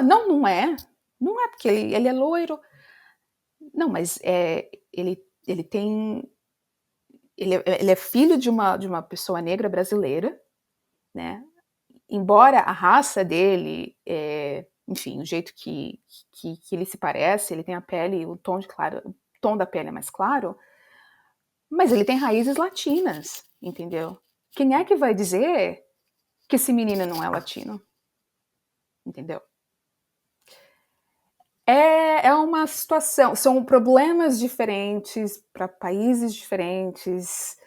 não, não é. Não é porque ele é loiro. Não, mas ele tem... Ele é filho de uma pessoa negra brasileira, né? Embora a raça dele, enfim, o jeito que ele se parece, ele tem a pele, o tom da pele é mais claro, mas ele tem raízes latinas, entendeu? Quem é que vai dizer que esse menino não é latino? Entendeu? É uma situação, são problemas diferentes para países diferentes,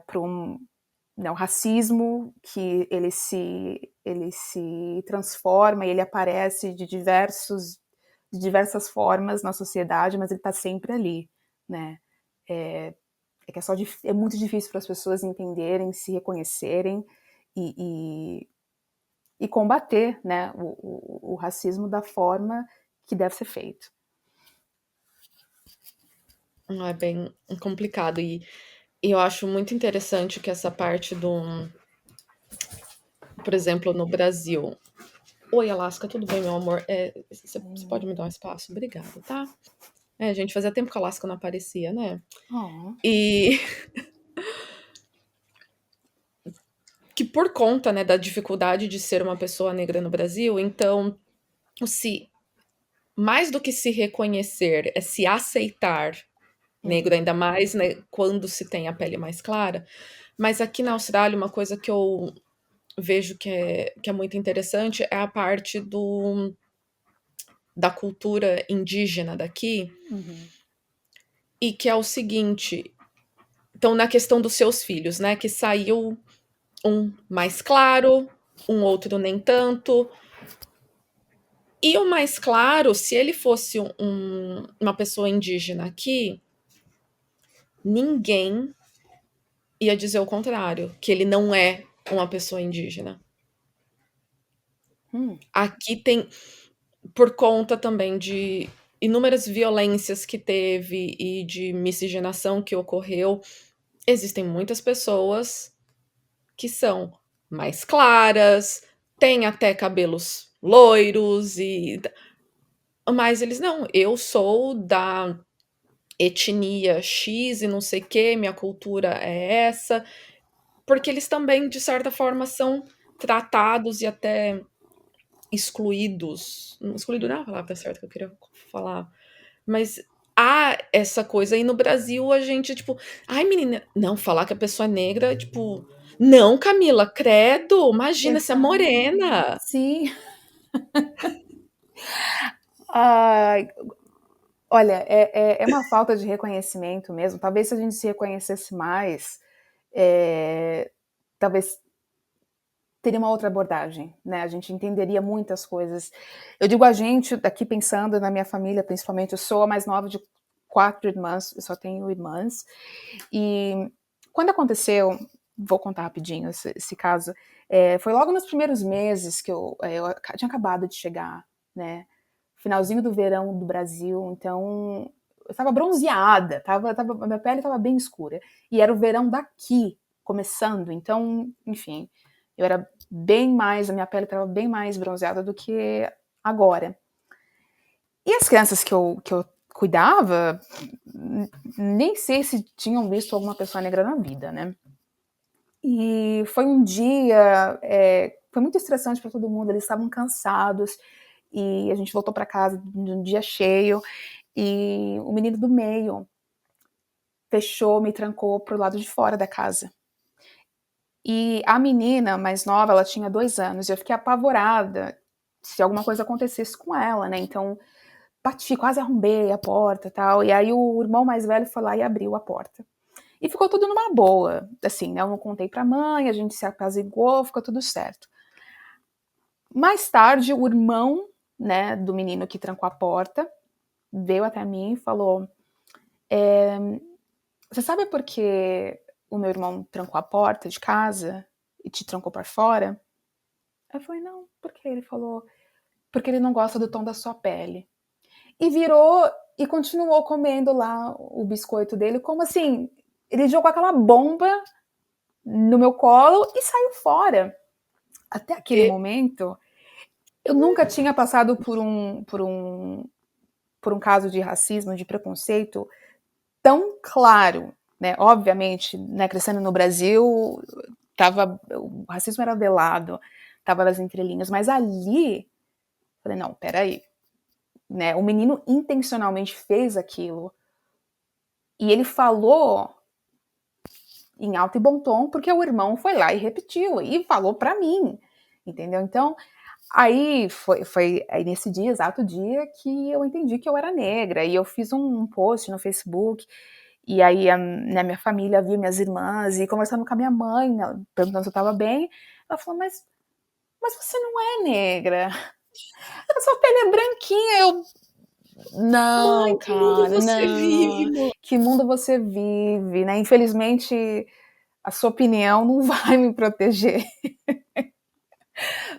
para o racismo, que ele se transforma e ele aparece de diversas formas na sociedade, mas ele está sempre ali, né? Que é muito difícil para as pessoas entenderem, se reconhecerem e combater, né, o racismo da forma que deve ser feito. É bem complicado. E eu acho muito interessante que essa parte por exemplo, no Brasil. Oi, Alaska, tudo bem, meu amor? Você pode me dar um espaço? Obrigada, tá? Gente, fazia tempo que a Alaska não aparecia, né? Oh. E que por conta, né, da dificuldade de ser uma pessoa negra no Brasil, então, mais do que se reconhecer, é se aceitar negro, ainda mais, né, quando se tem a pele mais clara. Mas aqui na Austrália, uma coisa que eu vejo que é muito interessante é a parte da cultura indígena daqui, e que é o seguinte, então, na questão dos seus filhos, né, que saiu um mais claro, um outro nem tanto. E o mais claro, se ele fosse uma pessoa indígena aqui, ninguém ia dizer o contrário, que ele não é uma pessoa indígena. Aqui tem, por conta também de inúmeras violências que teve e de miscigenação que ocorreu, existem muitas pessoas que são mais claras, têm até cabelos loiros mas eles não, eu sou da etnia X e não sei o quê, minha cultura é essa, porque eles também, de certa forma, são tratados e até excluídos. Excluído não é a palavra certa que eu queria falar, mas há essa coisa. E no Brasil a gente, tipo, ai menina, não, falar que a pessoa é negra, tipo, não, Camila, credo, imagina, você é Exato. morena. Sim. Ai, olha, é uma falta de reconhecimento mesmo. Talvez se a gente se reconhecesse mais, talvez teria uma outra abordagem, né? A gente entenderia muitas coisas. Eu digo a gente, aqui pensando na minha família, principalmente, eu sou a mais nova de 4 irmãs, eu só tenho irmãs. E quando aconteceu, vou contar rapidinho esse caso, foi logo nos primeiros meses que eu tinha acabado de chegar, né? Finalzinho do verão do Brasil, então eu estava bronzeada, minha pele estava bem escura. E era o verão daqui, começando, então, enfim, eu era bem mais, a minha pele estava bem mais bronzeada do que agora. E as crianças que eu cuidava, nem sei se tinham visto alguma pessoa negra na vida, né? E foi um dia, foi muito estressante para todo mundo, eles estavam cansados, e a gente voltou para casa num dia cheio, e o menino do meio fechou, me trancou pro lado de fora da casa. E a menina mais nova, ela tinha 2 anos, e eu fiquei apavorada se alguma coisa acontecesse com ela, né? Então, bati, quase arrombei a porta e tal. E aí o irmão mais velho foi lá e abriu a porta. E ficou tudo numa boa, assim, né? Eu não contei pra mãe, a gente se apaziguou, ficou tudo certo. Mais tarde, o irmão, né, do menino que trancou a porta, veio até mim e falou: você sabe por que o meu irmão trancou a porta de casa e te trancou para fora? Eu falei, não, por quê? Ele falou, porque ele não gosta do tom da sua pele. E virou e continuou comendo lá o biscoito dele, como assim, ele jogou aquela bomba no meu colo e saiu fora. Até aquele momento, eu nunca tinha passado por um caso de racismo, de preconceito tão claro, né? Obviamente, né, crescendo no Brasil, o racismo era velado, tava nas entrelinhas, mas ali, falei, não, peraí, né? O menino intencionalmente fez aquilo e ele falou em alto e bom tom porque o irmão foi lá e repetiu e falou para mim, entendeu? Então, aí foi aí nesse dia, exato dia, que eu entendi que eu era negra e eu fiz um post no Facebook. E aí né, minha família viu, minhas irmãs, e conversando com a minha mãe, né, perguntando se eu estava bem, ela falou, mas você não é negra, a sua pele é branquinha. Eu, não, Mãe, que mundo cara, você vive, não, mãe? que mundo você vive, né? Infelizmente, a sua opinião não vai me proteger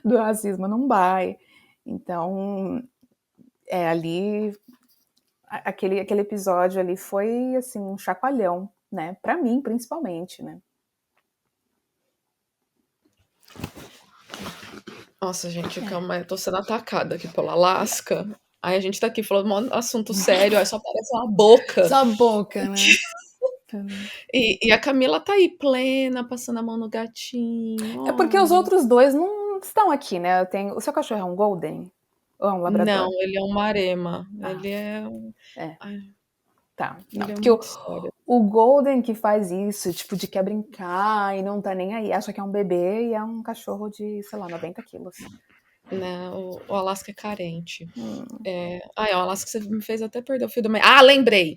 do racismo, não vai. Então, ali, aquele episódio ali foi, assim, um chacoalhão, né? Pra mim, principalmente, né? Nossa, gente, calma, eu tô sendo atacada aqui pela Alaska. Aí a gente tá aqui falando um assunto sério, aí só aparece uma boca. Só a boca, né? E a Camila tá aí, plena, passando a mão no gatinho. É porque os Oh. outros dois não estão aqui, né? O seu cachorro é um Golden? Ou é um Não, Labrador? ele é um marema. Ah, Ele é. é. Ai, Tá. Não, ele é porque muito sério. o Golden que faz isso, tipo, de quer brincar e não tá nem aí, acha que é um bebê e é um cachorro de, sei lá, 90 quilos. Né? O Alasca é carente. O Alasca você me fez até perder o fio do meio. Ah, lembrei!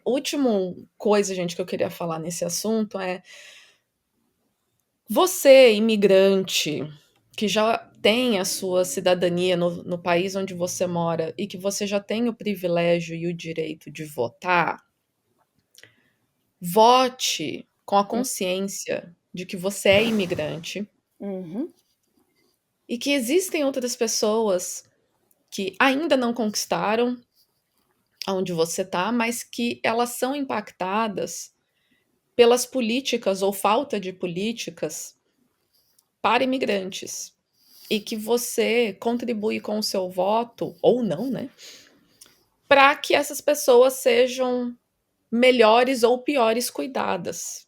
Última coisa, gente, que eu queria falar nesse assunto é você, imigrante, que já tem a sua cidadania no país onde você mora e que você já tem o privilégio e o direito de votar, vote com a consciência de que você é imigrante Uhum. e que existem outras pessoas que ainda não conquistaram onde você está, mas que elas são impactadas pelas políticas ou falta de políticas para imigrantes, e que você contribui com o seu voto, ou não, né, para que essas pessoas sejam melhores ou piores cuidadas.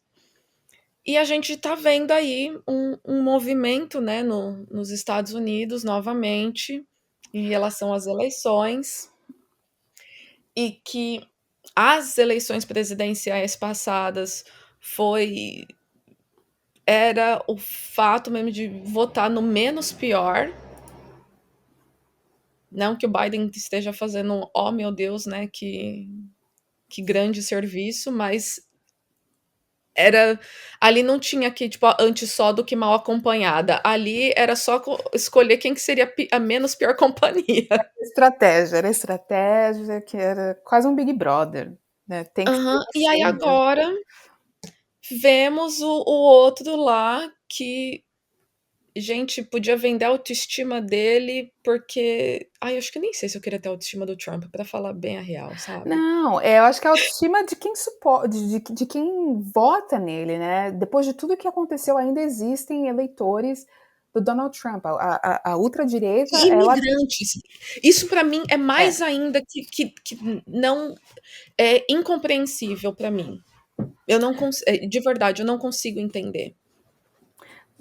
E a gente está vendo aí um movimento, né, nos Estados Unidos, novamente, em relação às eleições, e que as eleições presidenciais passadas era o fato mesmo de votar no menos pior. Não que o Biden esteja fazendo, oh meu Deus, né, que grande serviço, mas ali não tinha que, tipo, antes só do que mal acompanhada. Ali era só escolher quem que seria a menos pior companhia. Era estratégia que era quase um Big Brother, né? Tem que ser E aí assim, agora vemos o outro lá que, gente, podia vender a autoestima dele, porque ai, acho que nem sei se eu queria ter a autoestima do Trump, pra falar bem a real, sabe. Não, eu acho que a autoestima de quem de quem vota nele, né. Depois de tudo que aconteceu, ainda existem eleitores do Donald Trump. A ultradireita, E ela imigrantes. Isso pra mim é mais ainda que não é incompreensível pra mim. Eu não de verdade, eu não consigo entender.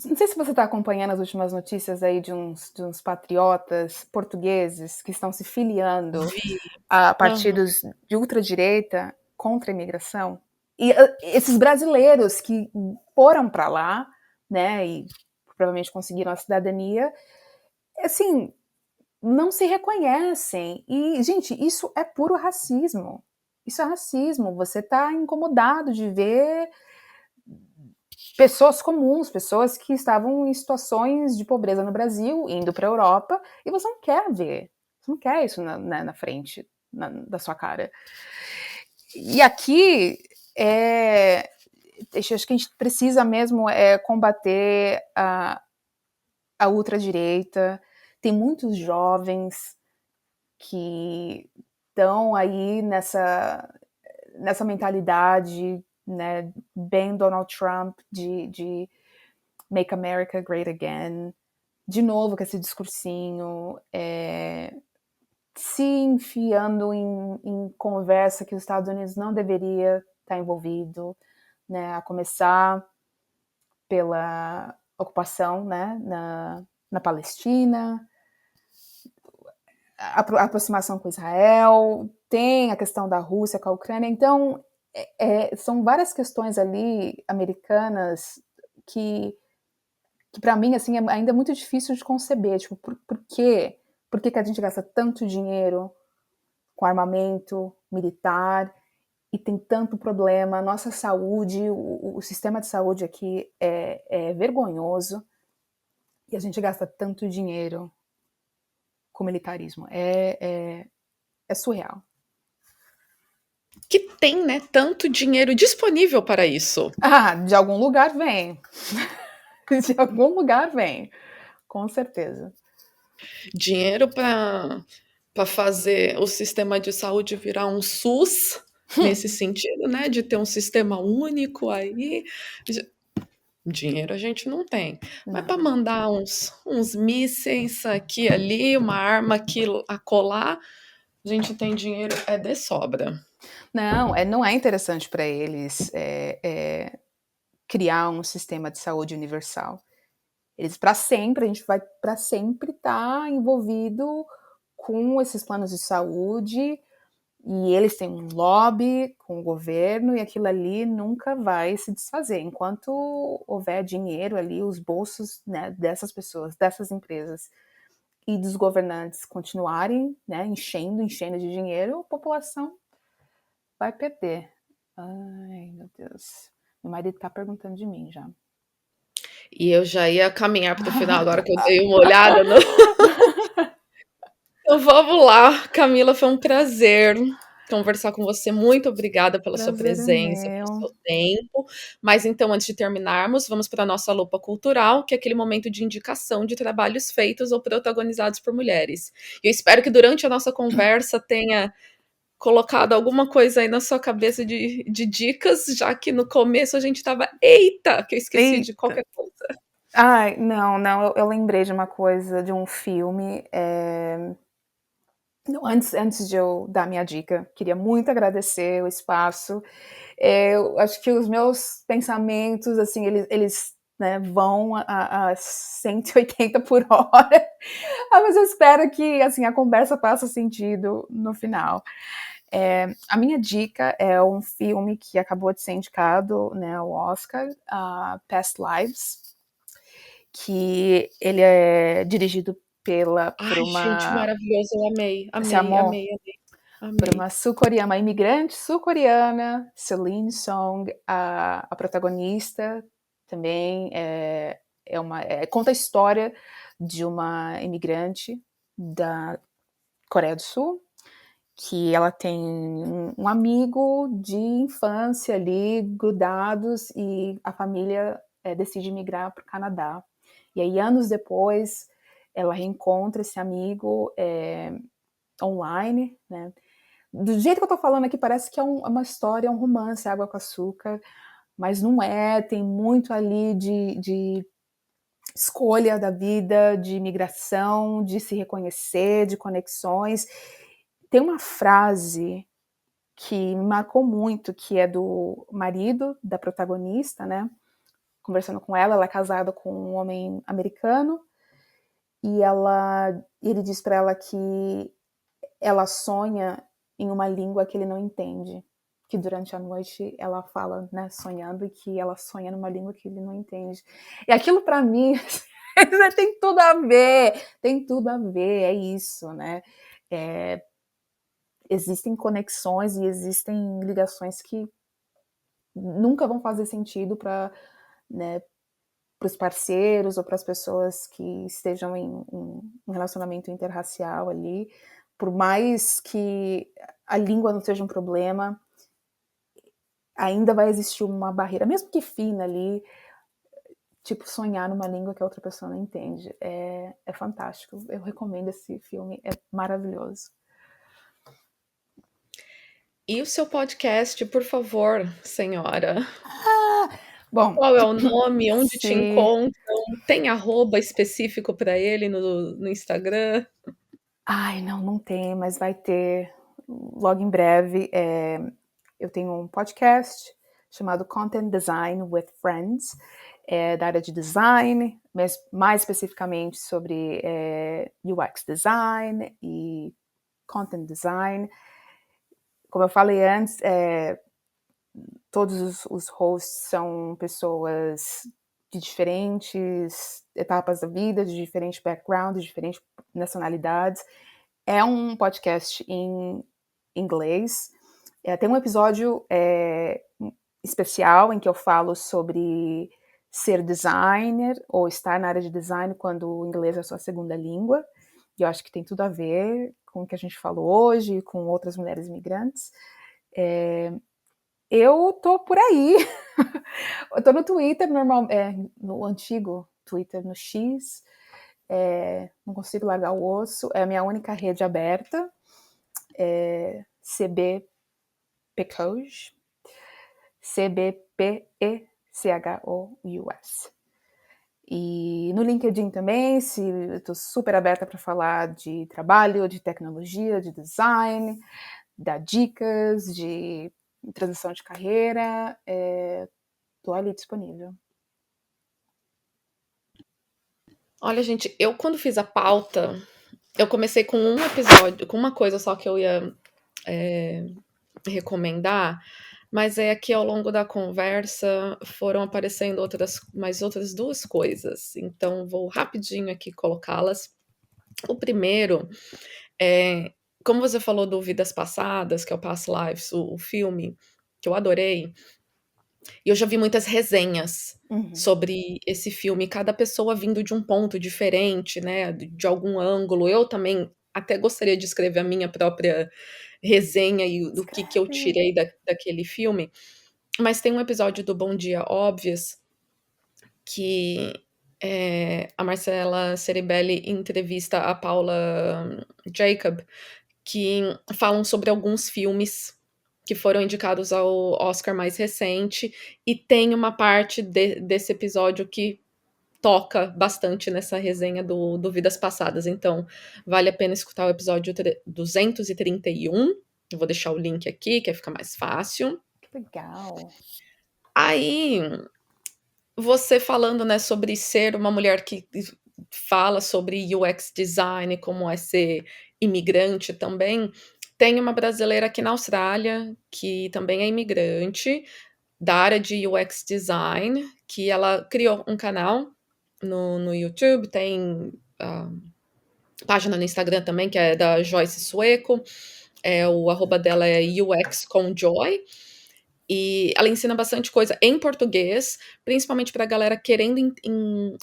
Não sei se você está acompanhando as últimas notícias aí de uns patriotas portugueses que estão se filiando Vi. a Aham. partidos de ultradireita contra a imigração. E esses brasileiros que foram para lá, né, e provavelmente conseguiram a cidadania, assim, não se reconhecem. E, gente, isso é puro racismo. Isso é racismo. Você está incomodado de ver pessoas comuns, pessoas que estavam em situações de pobreza no Brasil, indo para a Europa, e você não quer ver. Você não quer isso na frente da sua cara. E aqui, acho que a gente precisa mesmo combater a ultradireita. Tem muitos jovens que estão aí nessa mentalidade, né, bem Donald Trump, de Make America Great Again, de novo com esse discursinho, se enfiando em conversa que os Estados Unidos não deveria estar envolvido, né, a começar pela ocupação, né, na Palestina, a aproximação com Israel, tem a questão da Rússia com a Ucrânia. Então, são várias questões ali americanas que para mim, assim, é ainda muito difícil de conceber. Tipo, por quê? Por que a gente gasta tanto dinheiro com armamento militar e tem tanto problema? Nossa saúde, o sistema de saúde aqui é vergonhoso e a gente gasta tanto dinheiro com militarismo. É surreal. Que tem, né, tanto dinheiro disponível para isso. Ah, de algum lugar vem. De algum lugar vem, com certeza. Dinheiro para fazer o sistema de saúde virar um SUS, nesse sentido, né, de ter um sistema único aí. Dinheiro a gente não tem. Mas para mandar uns mísseis aqui e ali, uma arma aqui acolá, a gente tem dinheiro de sobra. Não é interessante para eles criar um sistema de saúde universal. Eles, para sempre, a gente vai para sempre estar envolvido com esses planos de saúde, e eles têm um lobby com o governo, e aquilo ali nunca vai se desfazer. Enquanto houver dinheiro ali, os bolsos, né, dessas pessoas, dessas empresas e dos governantes continuarem, né, enchendo de dinheiro, a população vai perder. Ai, meu Deus. Meu marido tá perguntando de mim já. E eu já ia caminhar para o final agora que eu dei uma olhada no Então vamos lá, Camila, foi um prazer conversar com você. Muito obrigada pela sua Prazer é presença, pelo meu. seu tempo. Mas então, antes de terminarmos, vamos para a nossa lupa cultural, que é aquele momento de indicação de trabalhos feitos ou protagonizados por mulheres. Eu espero que durante a nossa conversa tenha colocado alguma coisa aí na sua cabeça de dicas, já que no começo a gente tava, eita, que eu esqueci de qualquer coisa. Ai, não, eu lembrei de uma coisa, de um filme, não, antes de eu dar minha dica, queria muito agradecer o espaço. Eu acho que os meus pensamentos, assim, eles né, vão a 180 por hora, mas eu espero que, assim, a conversa faça sentido no final. A minha dica é um filme que acabou de ser indicado, né, ao Oscar, Past Lives, que ele é dirigido por Gente, uma... maravilhoso, eu amei, Você amei, amou? amei, amei, Por amei. uma sul-coreana, uma imigrante sul-coreana, Celine Song, a protagonista também conta a história de uma imigrante da Coreia do Sul, que ela tem um amigo de infância ali, grudados, e a família decide migrar para o Canadá. E aí, anos depois, ela reencontra esse amigo online, né? Do jeito que eu tô falando aqui, parece que é uma história, um romance, Água com Açúcar, mas não é, tem muito ali de escolha da vida, de migração, de se reconhecer, de conexões. Tem uma frase que me marcou muito, que é do marido da protagonista, né? Conversando com ela é casada com um homem americano, e ele diz para ela que ela sonha em uma língua que ele não entende, que durante a noite ela fala, né, sonhando, e que ela sonha numa língua que ele não entende. E aquilo para mim tem tudo a ver, é isso, né? Existem conexões e existem ligações que nunca vão fazer sentido para, né, os parceiros ou para as pessoas que estejam em um relacionamento interracial ali, por mais que a língua não seja um problema, ainda vai existir uma barreira, mesmo que fina ali, tipo sonhar numa língua que a outra pessoa não entende. É fantástico. Eu recomendo esse filme, é maravilhoso. E o seu podcast, por favor, senhora? Bom, Qual é o nome? Onde te se... encontram? Tem arroba específico para ele no Instagram? Ai, não tem, mas vai ter logo em breve. Eu tenho um podcast chamado Content Design with Friends, da área de design, mas mais especificamente sobre UX design e content design. Como eu falei antes, todos os hosts são pessoas de diferentes etapas da vida, de diferentes backgrounds, de diferentes nacionalidades. É um podcast em inglês. Tem um episódio especial em que eu falo sobre ser designer ou estar na área de design quando o inglês é a sua segunda língua. E eu acho que tem tudo a ver com o que a gente falou hoje, com outras mulheres imigrantes. Eu tô por aí. Eu tô no Twitter, no antigo Twitter, no X. Não consigo largar o osso. É a minha única rede aberta. CB Pechous. CBPECHOUS. E no LinkedIn também, eu estou super aberta para falar de trabalho, de tecnologia, de design, dar dicas, de transição de carreira. Estou ali disponível. Olha, gente, eu quando fiz a pauta, eu comecei com um episódio, com uma coisa só que eu ia recomendar, mas é que ao longo da conversa foram aparecendo mais outras duas coisas, então vou rapidinho aqui colocá-las. O primeiro é, como você falou do Vidas Passadas, que é o Past Lives, o filme, que eu adorei, e eu já vi muitas resenhas sobre esse filme, cada pessoa vindo de um ponto diferente, né, de algum ângulo. Eu também até gostaria de escrever a minha própria resenha e do que eu tirei daquele filme, mas tem um episódio do Bom Dia Óbvias que a Marcela Ceribelli entrevista a Paula Jacob, que falam sobre alguns filmes que foram indicados ao Oscar mais recente, e tem uma parte desse episódio que toca bastante nessa resenha do Vidas Passadas, então vale a pena escutar o episódio 231, eu vou deixar o link aqui, que fica mais fácil. Que legal! Aí, você falando, né, sobre ser uma mulher que fala sobre UX design, como é ser imigrante também, tem uma brasileira aqui na Austrália, que também é imigrante, da área de UX design, que ela criou um canal no YouTube, tem página no Instagram também, que é da Joyce Sueco, o arroba dela é UX com Joy, e ela ensina bastante coisa em português, principalmente para a galera querendo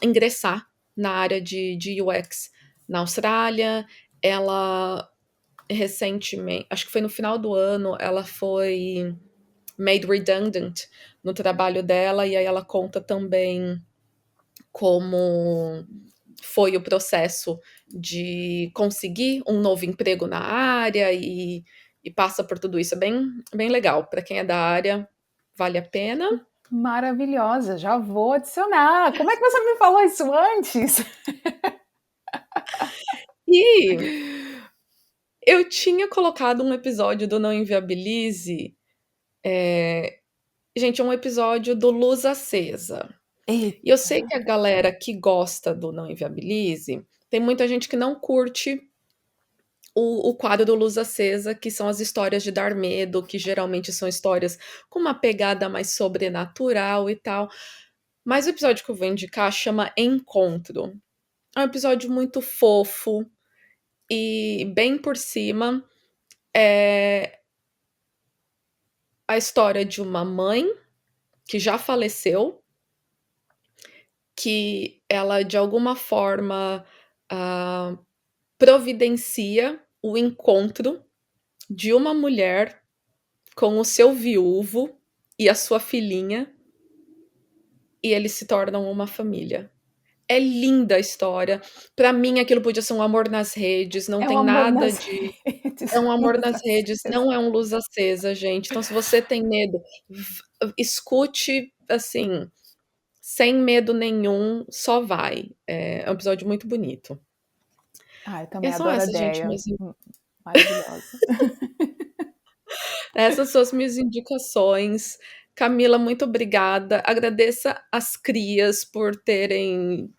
ingressar na área de UX na Austrália. Ela recentemente, acho que foi no final do ano, ela foi made redundant no trabalho dela, e aí ela conta também como foi o processo de conseguir um novo emprego na área e passa por tudo isso. É bem legal. Para quem é da área, vale a pena. Maravilhosa, já vou adicionar. Como é que você me falou isso antes? E eu tinha colocado um episódio do Não Inviabilize, gente, um episódio do Luz Acesa. Eita. E eu sei que a galera que gosta do Não Inviabilize, tem muita gente que não curte o quadro do Luz Acesa, que são as histórias de dar medo, que geralmente são histórias com uma pegada mais sobrenatural e tal. Mas o episódio que eu vou indicar chama Encontro. É um episódio muito fofo e bem por cima. É a história de uma mãe que já faleceu, que ela de alguma forma providencia o encontro de uma mulher com o seu viúvo e a sua filhinha, e eles se tornam uma família. É linda a história. Pra mim, aquilo podia ser um amor nas redes, não tem nada de... É um amor nas redes, não é um Luz Acesa, gente. Então, se você tem medo, escute, assim, sem medo nenhum, só vai. É um episódio muito bonito. Eu também adoro a ideia. Gente, mas... Maravilhosa. Essas são as minhas indicações. Camila, muito obrigada. Agradeça as crias por terem,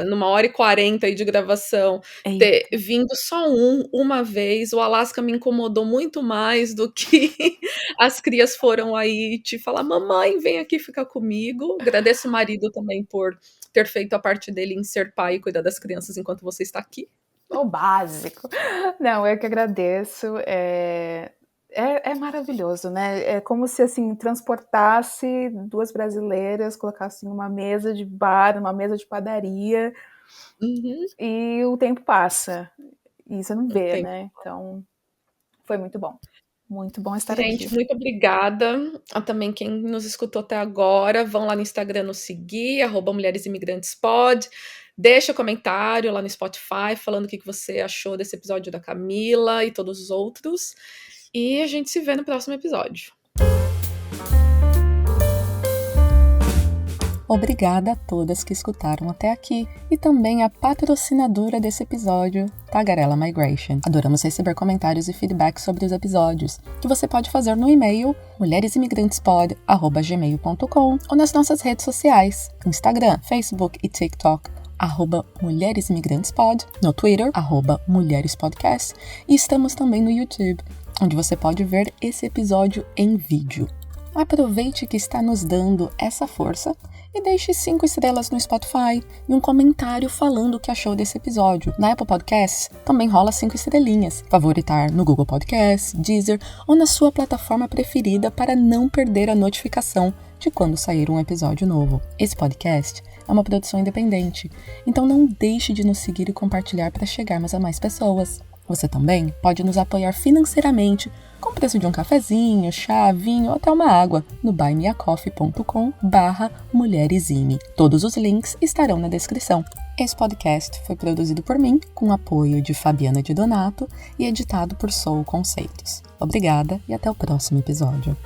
numa hora e 40 aí de gravação, ter vindo só uma vez. O Alasca me incomodou muito mais do que as crias foram aí te falar: mamãe, vem aqui ficar comigo. Agradeço o marido também por ter feito a parte dele em ser pai e cuidar das crianças enquanto você está aqui. O básico. Não, eu que agradeço. É maravilhoso, né? É como se, assim, transportasse duas brasileiras, colocasse em uma mesa de bar, uma mesa de padaria, e o tempo passa. E você não vê, né? Então, foi muito bom. Muito bom estar aqui. Gente, muito obrigada a também quem nos escutou até agora. Vão lá no Instagram nos seguir, @mulheresimigrantespod. Deixa comentário lá no Spotify falando o que você achou desse episódio da Camila e todos os outros. E a gente se vê no próximo episódio. Obrigada a todas que escutaram até aqui e também a patrocinadora desse episódio, Tagarela Migration. Adoramos receber comentários e feedback sobre os episódios, que você pode fazer no e-mail mulheresimigrantespod@gmail.com ou nas nossas redes sociais, Instagram, Facebook e TikTok, @mulheresimigrantespod, no Twitter, @mulherespodcast, e estamos também no YouTube, onde você pode ver esse episódio em vídeo. Aproveite que está nos dando essa força e deixe 5 estrelas no Spotify e um comentário falando o que achou desse episódio. Na Apple Podcasts também rola 5 estrelinhas. Favoritar no Google Podcasts, Deezer ou na sua plataforma preferida para não perder a notificação de quando sair um episódio novo. Esse podcast é uma produção independente, então não deixe de nos seguir e compartilhar para chegarmos a mais pessoas. Você também pode nos apoiar financeiramente com o preço de um cafezinho, chá, vinho ou até uma água no buymeacoffee.com/mulheresime. Todos os links estarão na descrição. Esse podcast foi produzido por mim, com apoio de Fabiana de Donato e editado por Soul Conceitos. Obrigada e até o próximo episódio.